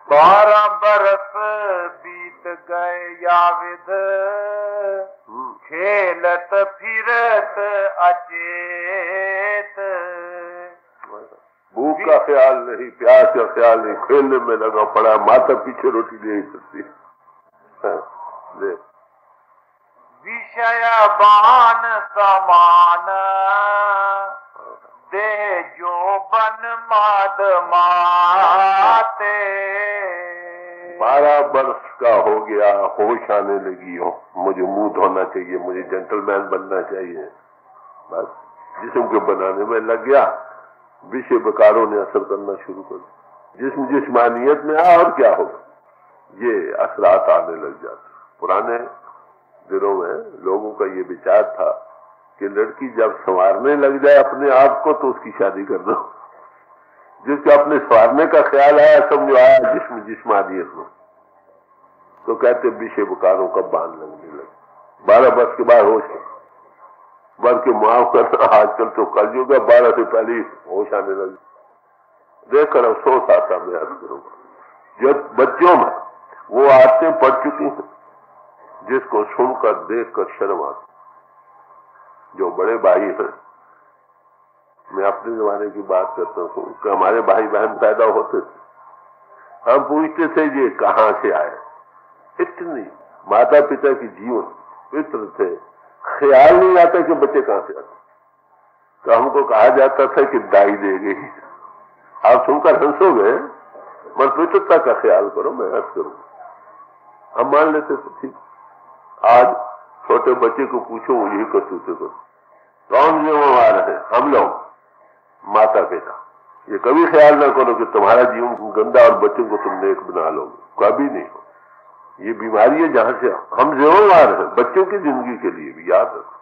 12 बरस बीत गए याविद, खेलत फिरत अचेत। भूख का ख्याल नहीं, प्यास का ख्याल नहीं, खेलने में लगा पड़ा, माता पीछे रोटी नहीं सकती। विषय बान समान, दे जो बन माद माते। 12 वर्ष का हो गया, होश आने लगी हो, मुझे मुंह धोना चाहिए, मुझे जेंटलमैन बनना चाहिए, बस जिस्म के बनाने में लग गया। विषय विकारों ने असर करना शुरू कर दिया, जिस्म जिस्मानियत में आ, और क्या होगा, ये असरात आने लग जाते। पुराने दिनों में लोगों का ये विचार था कि लड़की जब संवारने लग जाए अपने आप को तो उसकी शादी कर दो। जिसको अपने संवारने का ख्याल आया, समझो आया जिस्म जिस्मानियत में, तो कहते विषय विकारों का बांध लगने लगे। 12 वर्ष के बाद होश, वर्ष के माफ करना, आजकल तो कलयुग है, 12 से पहले होश आने लगे। देखकर अफसोस आता, मैं अर्ज करूंगा जब बच्चों में वो आदतें पड़ चुकी हैं जिसको सुनकर देखकर शर्म आती। जो बड़े भाई हैं, मैं अपने जमाने की बात करता हूँ कि हमारे भाई बहन पैदा होते थे, हम पूछते थे ये कहां से आए। इतनी माता पिता की जीवन पित्र थे, ख्याल नहीं आता कि बच्चे कहां से आते। तो हमको कहा जाता था कि दाई दे गई। आप सुनकर हंसोगे, मगर पितृता का ख्याल करो, मैं अर्ज करूंगा। हम मान लेते थे ठीक। आज छोटे बच्चे को पूछो, वो यही करतूते करो। कौन जिम्मेवार है? हम लोग, माता पिता। ये कभी ख्याल ना करो कि तुम्हारा जीवन गंदा और बच्चों को तुम नेक बना लोगे, कभी नहीं हो। ये बीमारी है जहां से हम जिम्मेवार हैं, बच्चों की जिंदगी के लिए भी, याद रखो।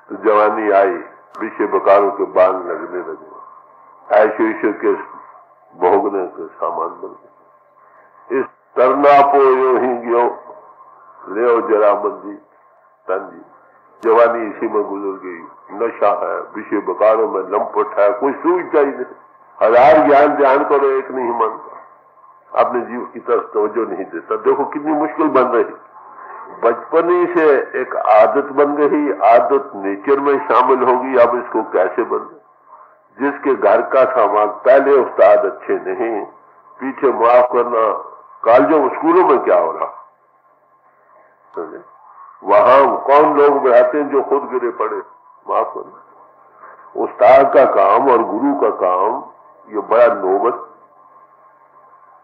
तो जवानी आई, विषय विकारों के बांध लगने लगे, ऐश्वर्य के भोगने के सामान बन गए। इस तरना पो यो ही गयो, ले जरा मंदी तन जी। जवानी इसी में गुजर गई, नशा है, विषय विकारों में लंपट है, कोई सूझ चाहिए। 1000 ज्ञान ध्यान करो, एक नहीं मानता, अपने जीव की तरफ तवज्जो नहीं देता। देखो कितनी मुश्किल बन रही। बचपन ही से एक आदत बन गई, आदत नेचर में शामिल होगी। अब इसको कैसे बदले? जिसके घर का सामान पहले उस्ताद अच्छे नहीं, पीछे माफ करना, कॉलेजों स्कूलों में क्या हो रहा, वहां कौन लोग बैठते हैं जो खुद गिरे पड़े, माफ करना। उस्ताद का काम और गुरु का काम ये बड़ा नौबत।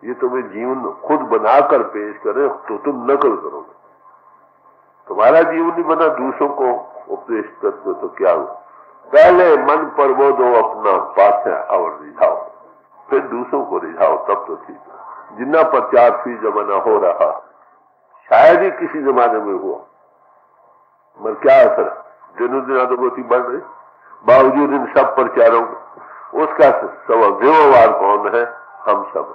ये तुम्हें जीवन खुद बनाकर पेश करे तो तुम नकल करोगे। तुम्हारा जीवन नहीं बना, दूसरों को उपदेश करते तो क्या हो। पहले मन पर वो दो अपना पास है और रिझाओ, फिर दूसरों को रिझाओ, तब तो ठीक है। जिन्ना प्रचार फी जमाना हो रहा, शायद ही किसी जमाने में हुआ, मगर क्या असर, दिनों दिन अधोगति बढ़ रही। बावजूद इन सब प्रचारों उसका सब जिम्मेवार कौन है? हम सब।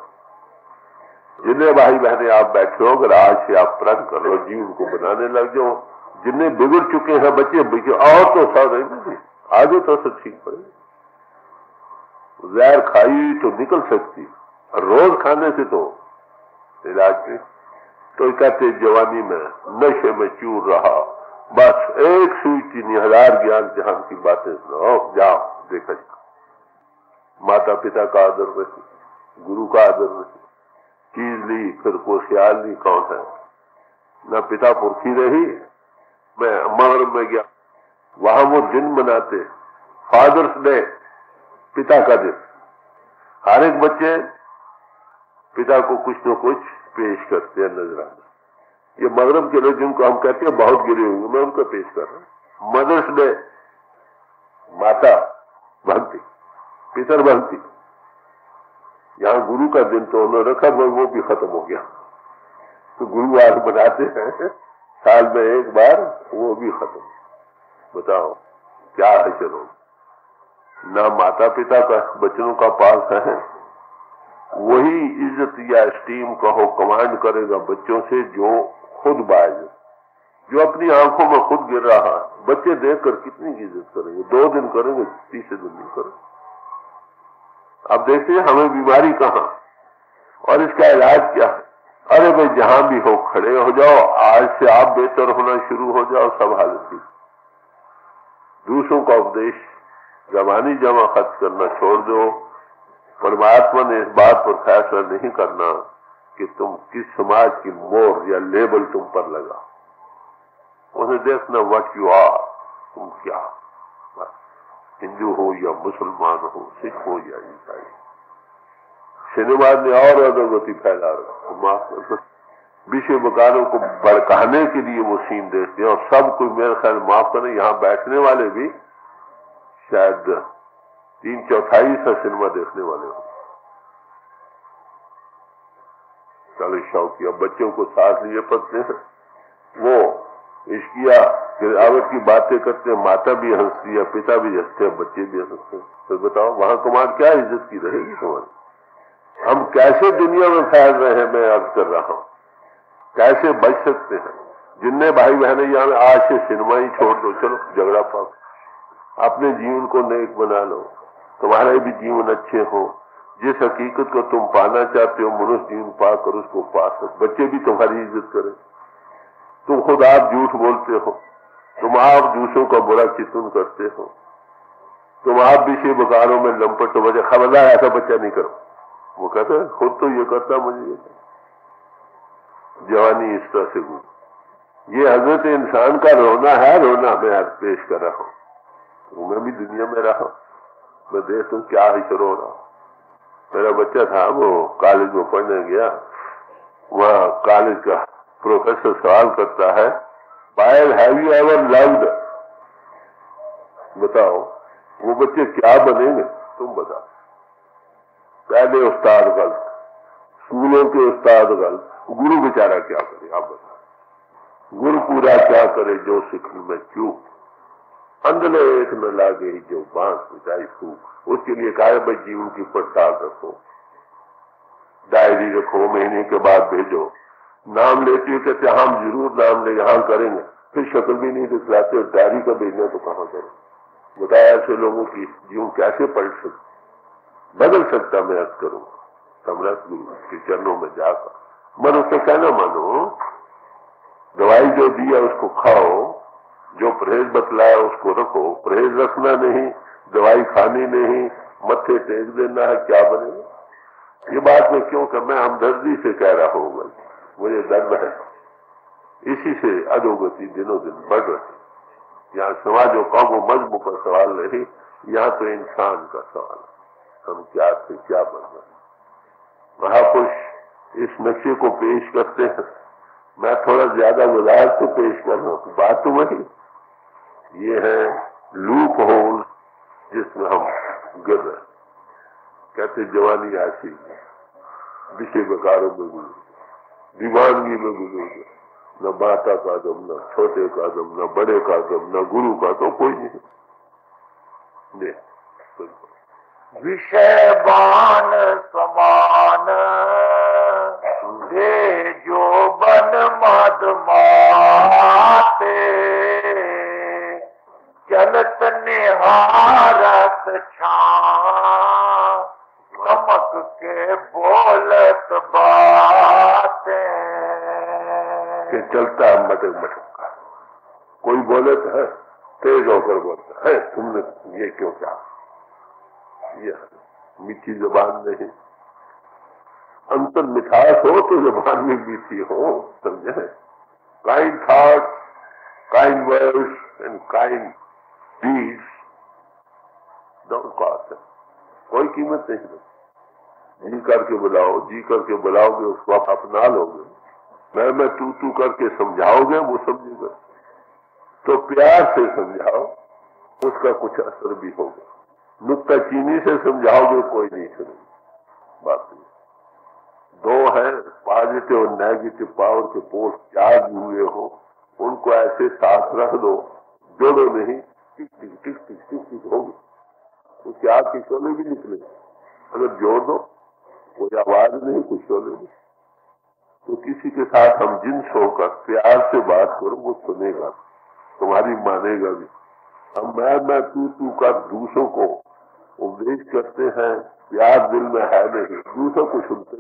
जिन्हें भाई बहने आप बैठे हो, अगर आज से आप प्रण कर लो, जीवन को बनाने लग जाओ। जिन्हें बिगड़ चुके हैं बच्चे बिगड़, और तो सब नहीं, आगे तो सब ठीक पड़े। जहर खाई तो निकल सकती, रोज खाने से तो इलाज नहीं। तो कहते जवानी में नशे में चूर रहा, बस एक सुई चीनी 1000 ज्ञान जहान की बातें सुनो, जाओ देखा जाओ। माता पिता का आदर नहीं, गुरु का आदर नहीं, चीज ली फिर कोई ख्याल नहीं कौन है। न पिता पुरखी रही। मैं मगरब में गया, वहां वो दिन मनाते, फादर्स डे, पिता का दिन। हर एक बच्चे पिता को कुछ न कुछ पेश करते हैं नजराना। ये मगरब के लोग जिनको हम कहते हैं बहुत गिरे हुए, मैं उनका पेश कर रहा हूं। मदर्स डे, माता भक्ति, पितर भक्ति। यहाँ गुरु का दिन तो उन्होंने रखा, मगर वो भी खत्म हो गया। तो गुरुवार बनाते हैं साल में एक बार, वो भी खत्म। बताओ क्या है? चलो ना माता पिता का बच्चों का पास है, वही इज्जत या स्टीम कहो कमांड करेगा बच्चों से जो खुद बाज, जो अपनी आंखों में खुद गिर रहा। बच्चे देखकर कितनी इज्जत करेंगे? 2 दिन करेंगे, तीसरे दिन नहीं करेंगे। अब देखते हैं हमें बीमारी कहां। और इसका इलाज क्या है? अरे भाई जहां भी हो खड़े हो जाओ, आज से आप बेहतर होना शुरू हो जाओ, सब हालत ठीक। दूसरों का उपदेश जबानी जमा खर्च करना छोड़ दो। परमात्मा ने इस बात पर फैसला नहीं करना कि तुम किस समाज की मोहर या लेबल तुम पर लगा। उसे देखना व्हाट यू आर, तुम क्या, हिंदू हो या मुसलमान हो, सिख हो या ईसाई। सिनेमा ने और अधोगति फैला रहा। विषय विकारों को भड़काने के लिए वो सीन देखते हैं, और सब कोई मेरे ख्याल माफ करें, यहाँ बैठने वाले भी शायद 3/4 सा सिनेमा देखने वाले हो। चलो शौकिया बच्चों को साथ लिए पड़ते हैं, वो इश्किया गिरावट की बातें करते हैं, माता भी हंसती है, पिता भी हंसते हैं, बच्चे भी हंसते हैं। तो बताओ वहां कमाल क्या इज्जत की रहेगी तुम्हारी? हम कैसे दुनिया में फैल रहे हैं, मैं अर्ज कर रहा हूं, कैसे बच सकते हैं? जिनने भाई बहने यहाँ आज से सिनेमा ही छोड़ दो, चलो झगड़ा पाओ, अपने जीवन को नेक बना लो, तुम्हारे भी जीवन अच्छे हो। जिस हकीकत को तुम पाना चाहते हो, मनुष्य जीवन पाकर उसको पा सको, बच्चे भी तुम्हारी इज्जत करें। तुम खुद आप झूठ बोलते हो, तुम आप दूसरों का बुरा चिंतन करते हो, तुम आप विषय बकारों में लंपट हो, वजह खबरदार ऐसा बच्चा नहीं करो। वो कहता है खुद तो ये करता, मुझे जवानी इस तरह से गुजरी। ये हजरत इंसान का रोना है, रोना मैं आज पेश कर रहा हूं। तो मैं भी दुनिया में रहा, मैं देखता हूं क्या ही रो रहा। मेरा बच्चा था, वो कॉलेज में पढ़ने गया, वहां कॉलेज का प्रोफेसर सवाल करता है, पायल हैव यू एवर लव्ड? बताओ वो बच्चे क्या बनेंगे, तुम बताओ। पहले उस्ताद गलत, स्कूलों के उस्ताद गलत, गुरु बेचारा क्या करे आप बताओ। गुरु पूरा क्या करे जो सिखने में चूक, अंधले एक न लागे जो बांस बचाई फूक। उसके लिए कहा भाई जीवन की पड़ताल रखो, डायरी रखो, महीने के बाद भेजो। नाम लेते कहते हम जरूर नाम ले, यहाँ करेंगे, फिर शक्ल भी नहीं दिखलाते, डायरी का भेजना तो कहाँ करें? बताया ऐसे लोगों की जीवन कैसे पलट सकता, बदल सकता? मैं अर्ज करूंगा सम्राट गुरु के चरणों में जाकर। मन उसका कहना मानो, दवाई जो दिया उसको खाओ, जो परहेज बतलाया उसको रखो, परहेज रखना नहीं, दवाई खानी नहीं, मत्थे टेक देना है, क्या बनेगा? ये बात मैं क्यों कर, मैं हमदर्दी से कह रहा हूं, मुझे दर्द है। इसी से अधोगति दिनों दिन बढ़ रही। यहाँ समाज और कौम मजहब का सवाल नहीं, यहाँ तो इंसान का सवाल है, हम क्या थे क्या बन रहे। महापुरुष इस नक्शे को पेश करते हैं, मैं थोड़ा ज्यादा गुजार तो पेश कर रहा हूं, बात तो वही। ये है लूप होल जिसमें हम गिर रहे। कहते जवानी ऐसी विषय विकारों में गुजर, दीवानगी में गुजर, न माता का दम, न छोटे का दम, न बड़े का दम, न गुरु का, तो कोई नहीं। विषय बान समान दे जो बन मद माते, चलत निहारत छां चमक के बोलत बातें। कि चलता है मटक मटक का, कोई बोले तो है तेज होकर बोलता है, तुमने ये क्यों कहा? ये मीठी जबान नहीं, अंतर मिठास हो तो जबान में मीठी हो, समझे? Kind thoughts, kind words and kind deeds don't cost, कोई कीमत नहीं। जी करके बुलाओ, जी करके बुलाओगे उसको आप अपना लोगे, मैं तू करके समझाओगे वो समझेगा, तो प्यार से समझाओ, उसका कुछ असर भी होगा। नुक्ता चीनी से समझाओगे कोई नहीं सुनेगा। बात नहीं, दो है पॉजिटिव और नेगेटिव पावर के पोस्ट चार्ज हुए हो, उनको ऐसे साथ रख दो, जोड़ो नहीं, टिक टिक टिक टिक टिक टिक होगी, उसके आग के शोले भी निकले। अगर जोड़ दो कोई आवाज नहीं, कुछ शोले नहीं, तो किसी के साथ हम जिन्स होकर प्यार से बात करो, वो सुनेगा, तुम्हारी मानेगा भी। हम मैं तू का दूसरों को उपदेश करते हैं, प्यार दिल में है नहीं, दूसरों को सुनते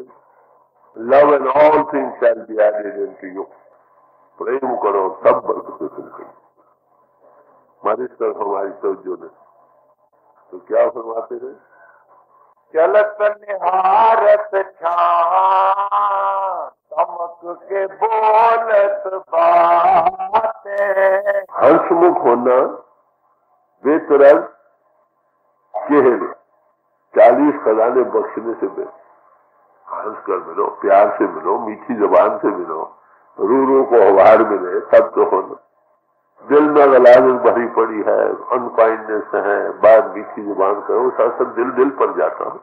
love and all things shall be added into you. प्रेम करो, सब बरकतें तुमको। मालिश कर हमारी तवज्जो ने। तो क्या फरमाते रहे? चलत निहारत छां, तमक के बोलत बातें। हंसमुख होना, बेतरज चेहरे 40 खजाने बख्शने से बेहतर। हंस कर मिलो, प्यार से मिलो, मीठी जबान से मिलो, रू रू को हवार मिले, सब तो होना। दिल में गलाजत भरी पड़ी है, अनकाइंडनेस है, बात मीठी जुबान करो, साथ दिल दिल पर जाता है।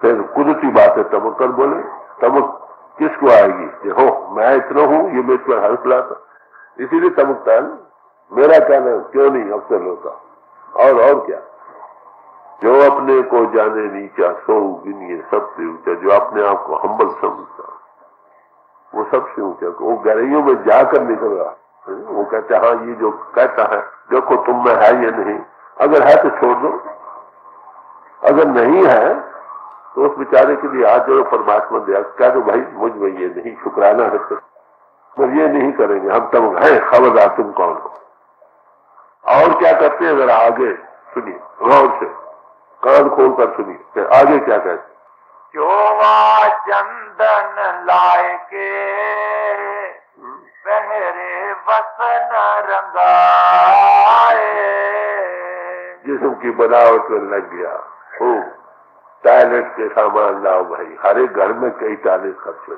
फिर कुदरती बात है, तमक कर बोले। तमक किसको आएगी कि हो मैं इतना हूं, ये मेरे पर हंस लाता, इसीलिए तमकता है। मेरा कहना क्यों नहीं अवसर होता। और क्या, जो अपने को जाने नीचा सो गिनिए सबसे ऊंचा। जो अपने आप को हम्बल समझता वो सबसे ऊंचा। वो गहराइयों में जाकर निकल रहा, वो कहता है हाँ ये जो कहता है देखो तुम में है ये नहीं, अगर है तो छोड़ दो, अगर नहीं है तो उस बेचारे के लिए हाथ जोड़ो, परमात्मा दया कह दो भाई मुझ में ये नहीं, शुक्राना है तो पर ये नहीं करेंगे हम, तब है खबरदार तुम कौन हो। और क्या करते हैं अगर आगे सुनिए, गौर से कान खोल कर सुनिए आगे क्या कहते। चोवा चंदन लाए के पहरे वसन रंगाए। जिस्म की बनावट में लग गया खूब, टॉयलेट के सामान लाओ भाई, हर एक घर में कई टॉयलेट खर्च हो,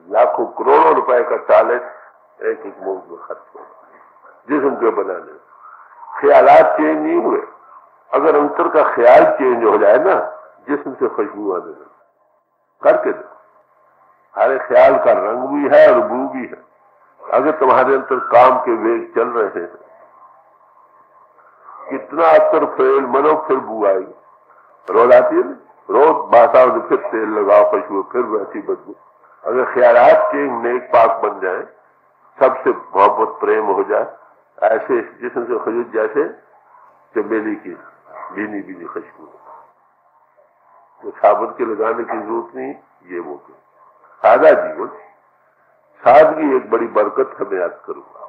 लाखों करोड़ों रुपए का टॉयलेट एक एक मुल्क में खर्च हो जिस्म के बनाने। ख्यालात चेंज नहीं हुए, अगर अंतर का ख्याल चेंज हो जाए ना, जिस्म से खुशबू आने लगे करके दो। हर ख्याल का रंग भी है और बू भी है। अगर तुम्हारे अंदर काम के वेग चल रहे हैं, कितना अंतर फेल मनो, फिर बू आएगी। रोज आती है, रोज बासा फिर तेल लगाओ खुशबू, फिर वैसी बदबू। अगर ख्यालात चेंज नेक पाक बन जाए, सबसे मोहब्बत प्रेम हो जाए, ऐसे जिस्म से खुशबू जैसे चमेली की भीनी भीनी खुशबू, तो साबुन के लगाने की जरूरत नहीं। ये वो सादा जीवन, सादगी एक बड़ी बरकत है। मैं याद करूंगा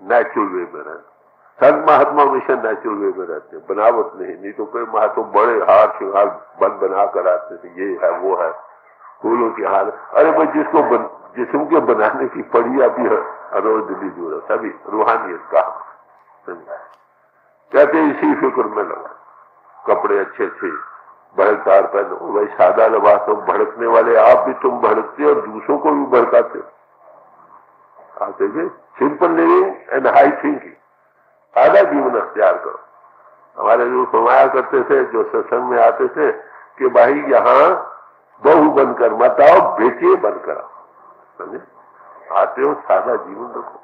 नेचुरल वे में रहना। संत महात्मा हमेशा नेचुरल वे में रहते हैं, बनावट नहीं तो कोई महात्मा बड़े हार श्रृंगार बना कर आते थे, ये है वो है, फूलों के हार। अरे भाई जिसको जिस्म के बनाने की पड़ी अभी रोज दिल्ली दूर सभी रूहानियत का कहते इसी फिक्र में लगा, कपड़े अच्छे अच्छे भड़कदार पहनो। भाई सादा लिबास हो, भड़कने वाले आप भी तुम भड़कते और दूसरों को भी भड़काते। आते थे simple living and high thinking, सादा जीवन अख्तियार करो। हमारे जो फरमाया करते थे, जो सत्संग में आते थे कि भाई यहाँ बहू बनकर मत आओ, बेटिए बनकर आओ। समझे, आते हो सादा जीवन रखो,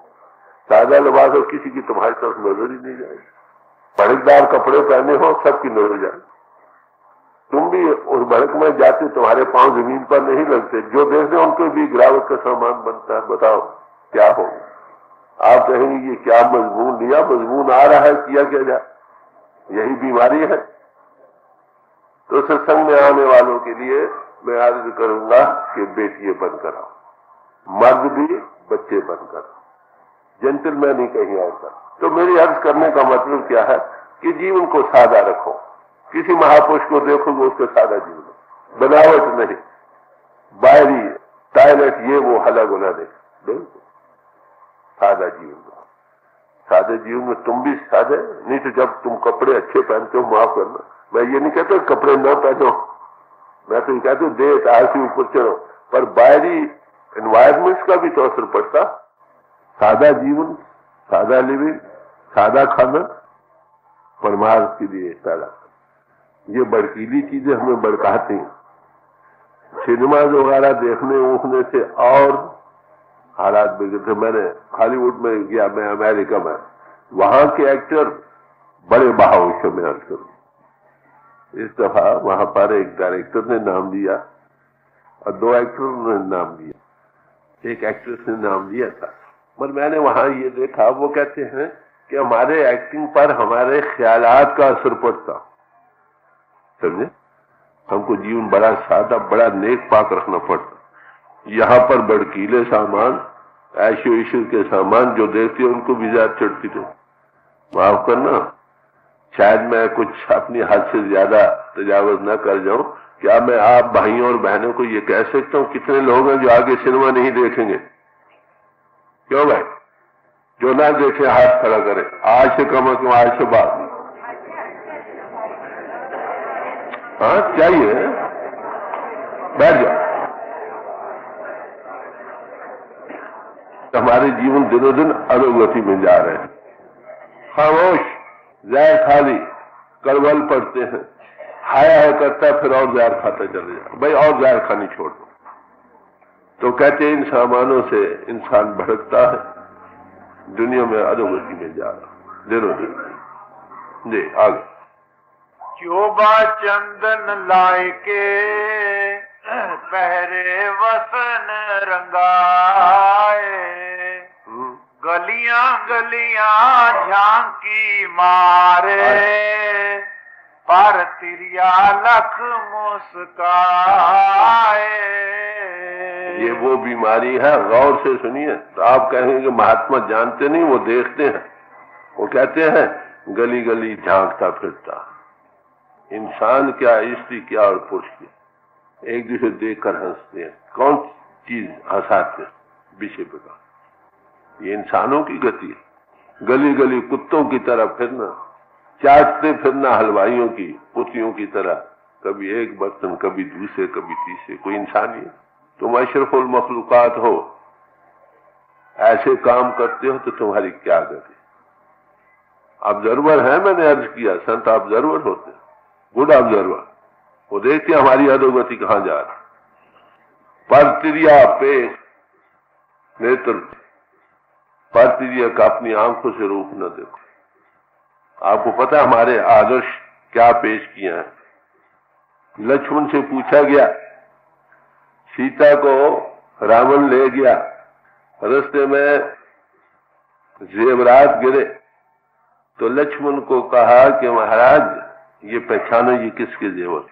सादा लिबास हो, किसी की तुम्हारी तरफ नजर ही नहीं जाएगी। भड़कदार कपड़े पहने हो, सबकी नजर जाए। तुम भी उस भड़क में जाते, तुम्हारे पांव जमीन पर नहीं लगते, जो देखते उनको भी गिरावट का सामान बनता है। बताओ क्या हो, आप कहेंगे ये क्या मजबून लिया, मजबून आ रहा है, किया क्या जाए, यही बीमारी है। तो सत्संग में आने वालों के लिए मैं अर्ज करूंगा कि बेटिए बनकर आओ, मर्द भी बच्चे बनकर आओ, जेंटलमैन ही कहीं और का। तो मेरी अर्ज करने का मतलब क्या है कि जीवन को सादा रखो। किसी महापुरुष को देखोगे उसका सादा जीवन, बनावट नहीं, बाहरी टॉयलेट ये वो हला गुला नहीं, बिल्कुल सादा जीवन। सादे जीवन में तुम भी सादे, नहीं तो जब तुम कपड़े अच्छे पहनते हो, माफ करना मैं ये नहीं कहता कपड़े न पहनो, मैं तो ये कहता हूँ देह तार से ऊपर चढ़ो, पर बाहरी एनवायरमेंट्स का भी तो असर पड़ता। सादा जीवन, सादा लिविंग, सादा खाना, परमार्थ के लिए सादा। ये बड़कीली चीजें हमें भड़काती हैं। सिनेमा वगैरह देखने उठने से और हालात बिगड़ते। मैंने हॉलीवुड में गया, मैं अमेरिका में, वहां के एक्टर बड़े बहाव में अर्ज करूं। इस दफा वहां पर एक डायरेक्टर ने नाम दिया और 2 एक्टरों ने नाम दिया, एक एक्ट्रेस ने नाम दिया था। पर मैंने वहां ये देखा, वो कहते हैं कि हमारे एक्टिंग पर हमारे ख्यालात का असर पड़ता, समझे। हमको जीवन बड़ा सादा, बड़ा नेक पाक रखना पड़ता। यहाँ पर भड़कीले सामान, ऐशो ईश्वर के सामान जो देखते हैं उनको भी ज्यादा चढ़ती थे। माफ करना, शायद मैं कुछ अपनी हद से ज्यादा तजावज न कर जाऊं। क्या मैं आप भाइयों और बहनों को ये कह सकता हूं कितने लोग हैं जो आगे सिनेमा नहीं देखेंगे? क्यों भाई? जो ना देखे हाथ खड़ा करे, आज से कम क्यों, आज से बाद। हाँ चाहिए, बैठ जाओ। हमारे जीवन दिनों दिन अधोगति में जा रहे हैं। खामोश, जहर खाली, कड़वल पड़ते हैं, हाया है करता फिर और जहर खाता चले जाओ। भाई और जहर खानी छोड़ दो। तो कहते हैं इन सामानों से इंसान भटकता है, दुनिया में अधोगति में जा रहा दिनों दिन। जी आगे। चोबा चंदन लाए के पहरे वसन रंगाए, गलियां गलियां झांकी मारे, पर तिरिया लख मुस्काए। ये वो बीमारी है, गौर से सुनिए। तो आप कहेंगे कि महात्मा जानते नहीं, वो देखते हैं। वो कहते हैं गली गली झांकता फिरता, इंसान क्या, स्त्री क्या और पुरुष क्या, एक दूसरे देखकर हंसते हैं। कौन चीज हंसाते हैं? विषय प्रकार। ये इंसानों की गति है। गली गली कुत्तों की तरह फिरना, चाटते फिरना हलवाइयों की पुतियों की तरह, कभी एक बर्तन, कभी दूसरे, कभी तीसरे। कोई इंसान ही? तुम अशरफुल मखलूकात हो, ऐसे काम करते हो तो तुम्हारी क्या गति? ऑब्जर्वर है, मैंने अर्ज किया, संत ऑब्जर्वर होते, गुड ऑब्जर्वर। वो देखते हमारी अधोगति कहां जा रही। परतिरिया पेश नेत्र, परतिरिया का अपनी आंखों से रूप न देखो। आपको पता हमारे आदर्श क्या पेश किया है? लक्ष्मण से पूछा गया, सीता को रावण ले गया, रास्ते में जेवरात गिरे, तो लक्ष्मण को कहा कि महाराज ये पहचानो ये किसके जेवर?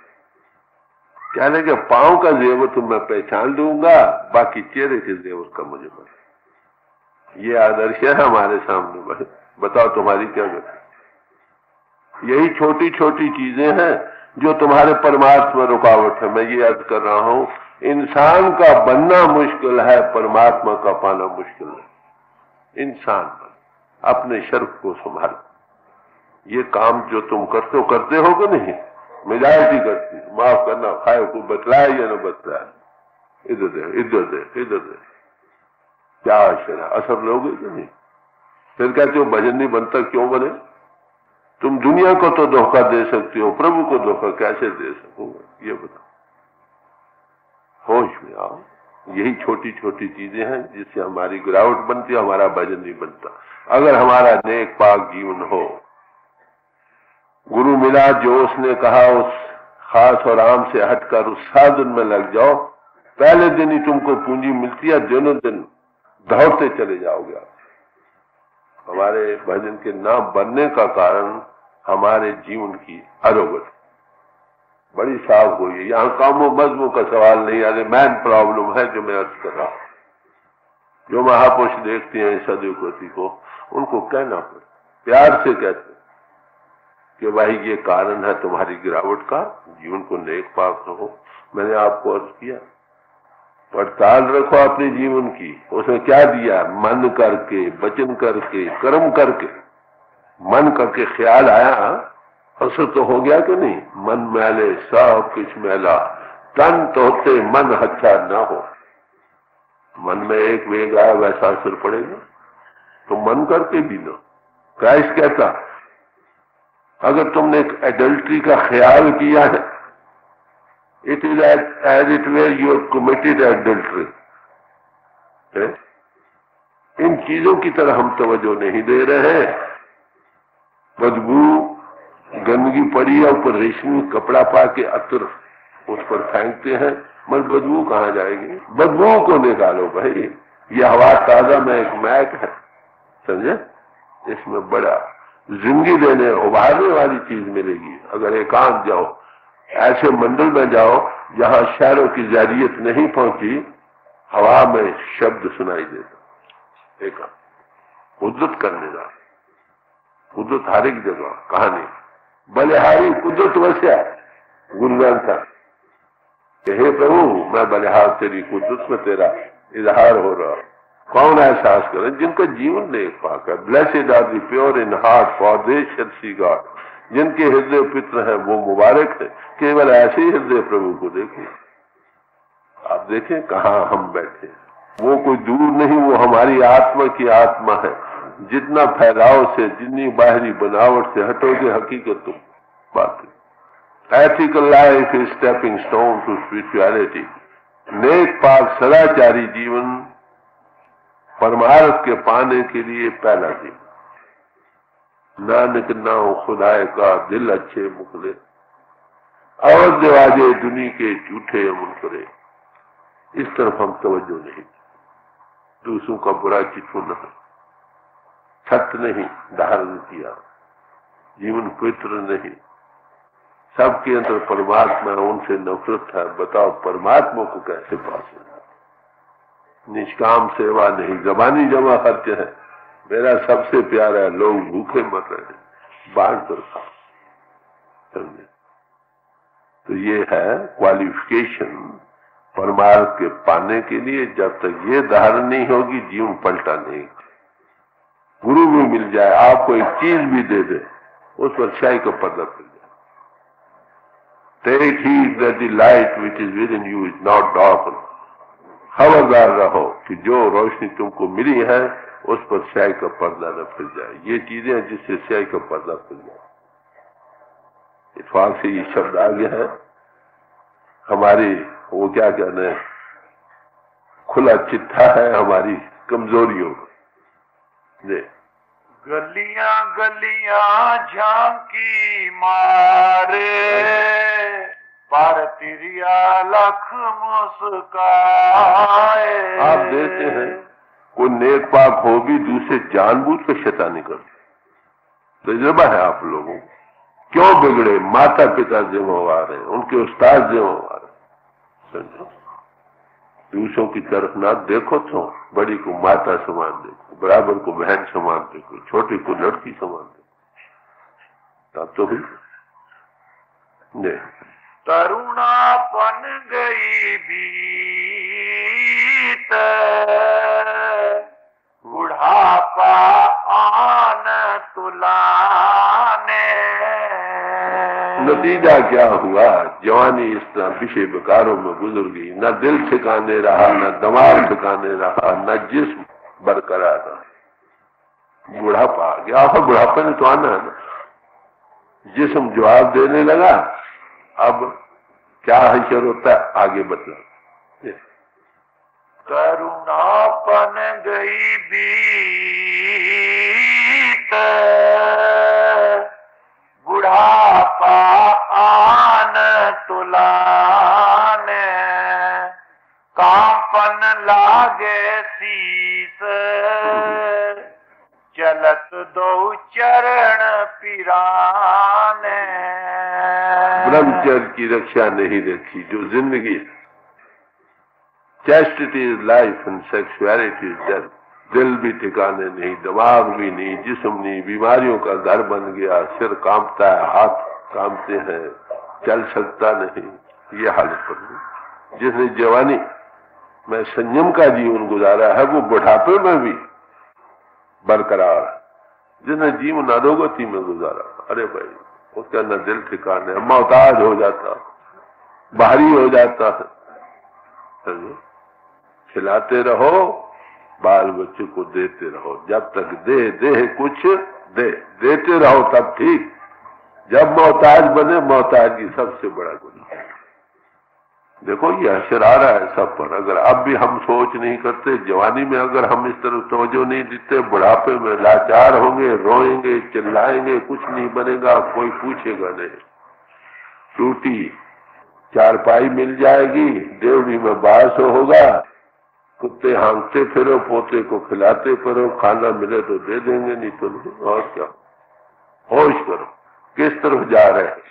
कहने के पांव का जेवर तो मैं पहचान लूंगा, बाकी चेहरे के जेवर का मुझे पता। ये आदर्श है हमारे सामने। बताओ तुम्हारी क्या गति? यही छोटी छोटी चीजें हैं जो तुम्हारे परमात्मा में रुकावट है। मैं ये अर्ज कर रहा हूं, इंसान का बनना मुश्किल है, परमात्मा का पाना मुश्किल है। इंसान बन, अपने शर्फ को संभालो। ये काम जो तुम करते हो कि नहीं? मेजॉरिटी करती, माफ करना, खाए को बतलाए या न बतलाए, इधर दे इधर दे इधर दे, क्या असर लोगे कि नहीं? फिर कहते हो भजन नहीं बनता, क्यों बने? तुम दुनिया को तो धोखा दे सकते हो, प्रभु को धोखा कैसे दे सकोगे? ये बताओ। होश में आओ। यही छोटी छोटी चीजें हैं जिससे हमारी गिरावट बनती है, हमारा भजन नहीं बनता। अगर हमारा नेक पाक जीवन हो, गुरु मिला जो उसने कहा उस खास और आम से हटकर उस साधन में लग जाओ, पहले दिन ही तुमको पूंजी मिलती है, दिनों दिन दौड़ते चले जाओगे। हमारे भजन के ना बनने का कारण हमारे जीवन की अधोगति बड़ी साफ हुई है। यहाँ कामों मजमू का सवाल नहीं, यानी मैन प्रॉब्लम है जो मैं अर्ज कर रहा हूं। जो महापुरुष देखते हैं इस अधोगति को, उनको कहना पड़े, प्यार से कहते कि भाई ये कारण है तुम्हारी गिरावट का, जीवन को नेक पाक रहो। मैंने आपको अर्ज किया, पड़ताल रखो अपने जीवन की। उसने क्या दिया? मन करके, वचन करके, कर्म करके। मन करके ख्याल आया, असर तो हो गया कि नहीं? मन मैले सब कुछ मैला, तन तोते मन अच्छा ना हो। मन में एक वेग आया, वैसा असर पड़ेगा। तो मन करके भी ना। क्राइस्ट कहता, अगर तुमने एक एडल्ट्री का ख्याल किया है, it is as it were you have committed adultery. इन चीजों की तरह हम तवज्जो नहीं दे रहे हैं। बदबू, गंदगी पड़ी है, ऊपर रेशमी कपड़ा पा के अतर उस पर फेंकते हैं, मगर बदबू कहाँ जाएगी? बदबू को निकालो भाई। ये हवा ताजा में एक महक है, समझे? इसमें बड़ा जिंदगी देने, उभारने वाली चीज मिलेगी। अगर एकांत जाओ, ऐसे मंडल में जाओ जहां शहरों की जारियत नहीं पहुंची, हवा में शब्द सुनाई देता। एक कुदरत करने का, कुदरत हर एक जगह कहानी बलिहारी कुदरत वस्या गुणगान था कि हे प्रभु मैं बलिहार तेरी कुदरत में तेरा इजहार हो रहा। कौन एहसास करे? जिनका जीवन नेक पाक है। Blessed are the pure in heart for they shall see God. जिनके हृदय पित्र हैं वो मुबारक है। केवल ऐसे ही हृदय प्रभु को देखें। आप देखें कहाँ हम बैठे, वो कोई दूर नहीं, वो हमारी आत्मा की आत्मा है। जितना फैलाव से, जितनी बाहरी बनावट से हटोगे हकीकत तुम बात। Ethical life is stepping stone to spirituality. नेक पाक सदाचारी जीवन परमार्थ के पाने के लिए पहला जीवन। नानक नाम खुदाए का दिल अच्छे मुकले, अवध वाजे दुनी के झूठे मुनकरे। इस तरफ हम तवज्जो नहीं, दूसरों का बुरा चित्त न, सत्य नहीं धारण किया, जीवन पवित्र नहीं, सबके अंदर परमात्मा, उनसे नफरत है। बताओ परमात्मा को कैसे पासे? निष्काम सेवा नहीं, जबानी जमा करते हैं मेरा सबसे प्यारा है, लोग भूखे मर रहे हैं, बांट कर खाओ। समझे? तो ये है क्वालिफिकेशन परमार्थ के पाने के लिए। जब तक ये धारण नहीं होगी जीवन पलटा नहीं। गुरु भी मिल जाए, आपको एक चीज भी दे दे, उस पर शाही का पर्दा खुल जाए। Take heed that the light which is within you is not dark. खबरदार रहो कि जो रोशनी तुमको मिली है उस पर स्याही का पर्दा न फिर जाए। ये चीजें हैं जिससे स्याही का पर्दा फिर जाए। इत्फाक से ये शब्द आ गया है। हमारी वो क्या कहना है, खुला चिट्ठा है हमारी कमजोरियों का। गलियां गलियां झांकी मारे, पर तिरिया लख मुस्काए। आप देते हैं कोई नेक पाक हो भी दूसरे जानबूझ कर शैतानी करते। तजुर्बा है आप लोगों को। क्यों बिगड़े? माता पिता जिम्मेवार हैं, उनके उस्ताद जिम्मेवार हैं। समझो, दूसरों की तरफ ना देखो तो बड़ी को माता समान देखो, बराबर को बहन समान देखो, छोटी को लड़की समान देखो, तब तो भी नहीं। तरुणापन गई बीत, बुढ़ापा आन तुलाने। नतीजा क्या हुआ? जवानी इस तरह विषय विकारों में गुजर गई। न दिल ठिकाने रहा, न दिमाग ठिकाने रहा, न जिस्म बरकरार रहा। बुढ़ापा आ गया। और बुढ़ापे ने तो आना है ना। जिस्म जवाब देने लगा। अब क्या हशर होता है आगे बतला। करुणापन गई बीत, बुढ़ापा आन तुलाने। कांपन लागे शीस, चलत दो चरण पिराने। ब्रह्मचर्य की रक्षा नहीं रखी जो जिंदगी। Chastity is life and sexuality is death. दिल भी ठिकाने नहीं, दिमाग भी नहीं, जिस्म नहीं, बीमारियों का घर बन गया। सिर कांपता है, हाथ कांपते हैं, चल सकता नहीं। ये हालत पर नहीं। जिसने जवानी में संयम का जीवन गुजारा है वो बुढ़ापे में भी बरकरार है। जिसने जीवन अधोगति में गुजारा, अरे भाई उसका न दिल ठिकाने, मोहताज हो जाता, बाहरी हो जाता है। खिलाते रहो, बाल बच्चे को देते रहो। जब तक दे कुछ देते रहो तब ठीक। जब मोहताज बने, मोहताज की सबसे बड़ा गुनाह। देखो ये असर आ रहा है सब पर। अगर अब भी हम सोच नहीं करते, जवानी में अगर हम इस तरह तवज्जो नहीं देते, बुढ़ापे में लाचार होंगे, रोएंगे, चिल्लाएंगे, कुछ नहीं बनेगा, कोई पूछेगा नहीं। टूटी चारपाई मिल जाएगी, देवड़ी में बास होगा, कुत्ते हाँकते फिरो, पोते को खिलाते फिरो, खाना मिले तो दे देंगे, नहीं तो नहीं। और क्या? होश करो किस तरफ जा रहे हैं।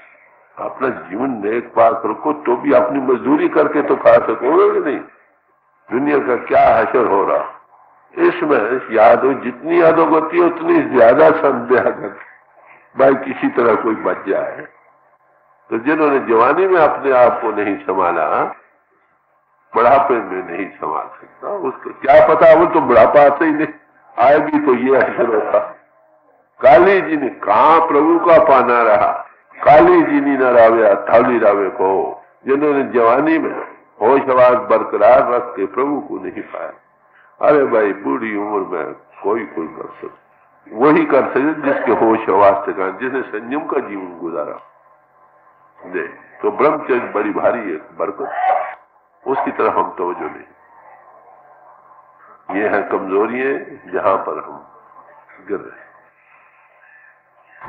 अपना जीवन नेक पाक रखो तो भी अपनी मजदूरी करके तो खा सकोगे कि नहीं। दुनिया का क्या हशर हो रहा, इसमें याद हो जितनी अधोगति है उतनी ज्यादा संदेह कर भाई किसी तरह कोई बच जाए। तो जिन्होंने जवानी में अपने आप को नहीं संभाला बुढ़ापे में नहीं संभाल सकता, उसको क्या पता वो तो बुढ़ापा आते ही नहीं आएगी तो ये हशर होता। काली जी ने कहा प्रभु का पाना रहा, काली जी ने न रावे थाली रावे को, जिन्होंने जवानी में होश आवाज बरकरार रख के प्रभु को नहीं पाया। अरे भाई बूढ़ी उम्र में कोई कर सकता, वही कर सकते जिसके होश आवाज ठिकाना, जिसने संयम का जीवन गुजारा। दे तो ब्रह्मचर्य बड़ी भारी है बरकत, उसकी तरफ हम तवज्जो नहीं। ये है कमजोरियां जहां पर हम गिर रहे।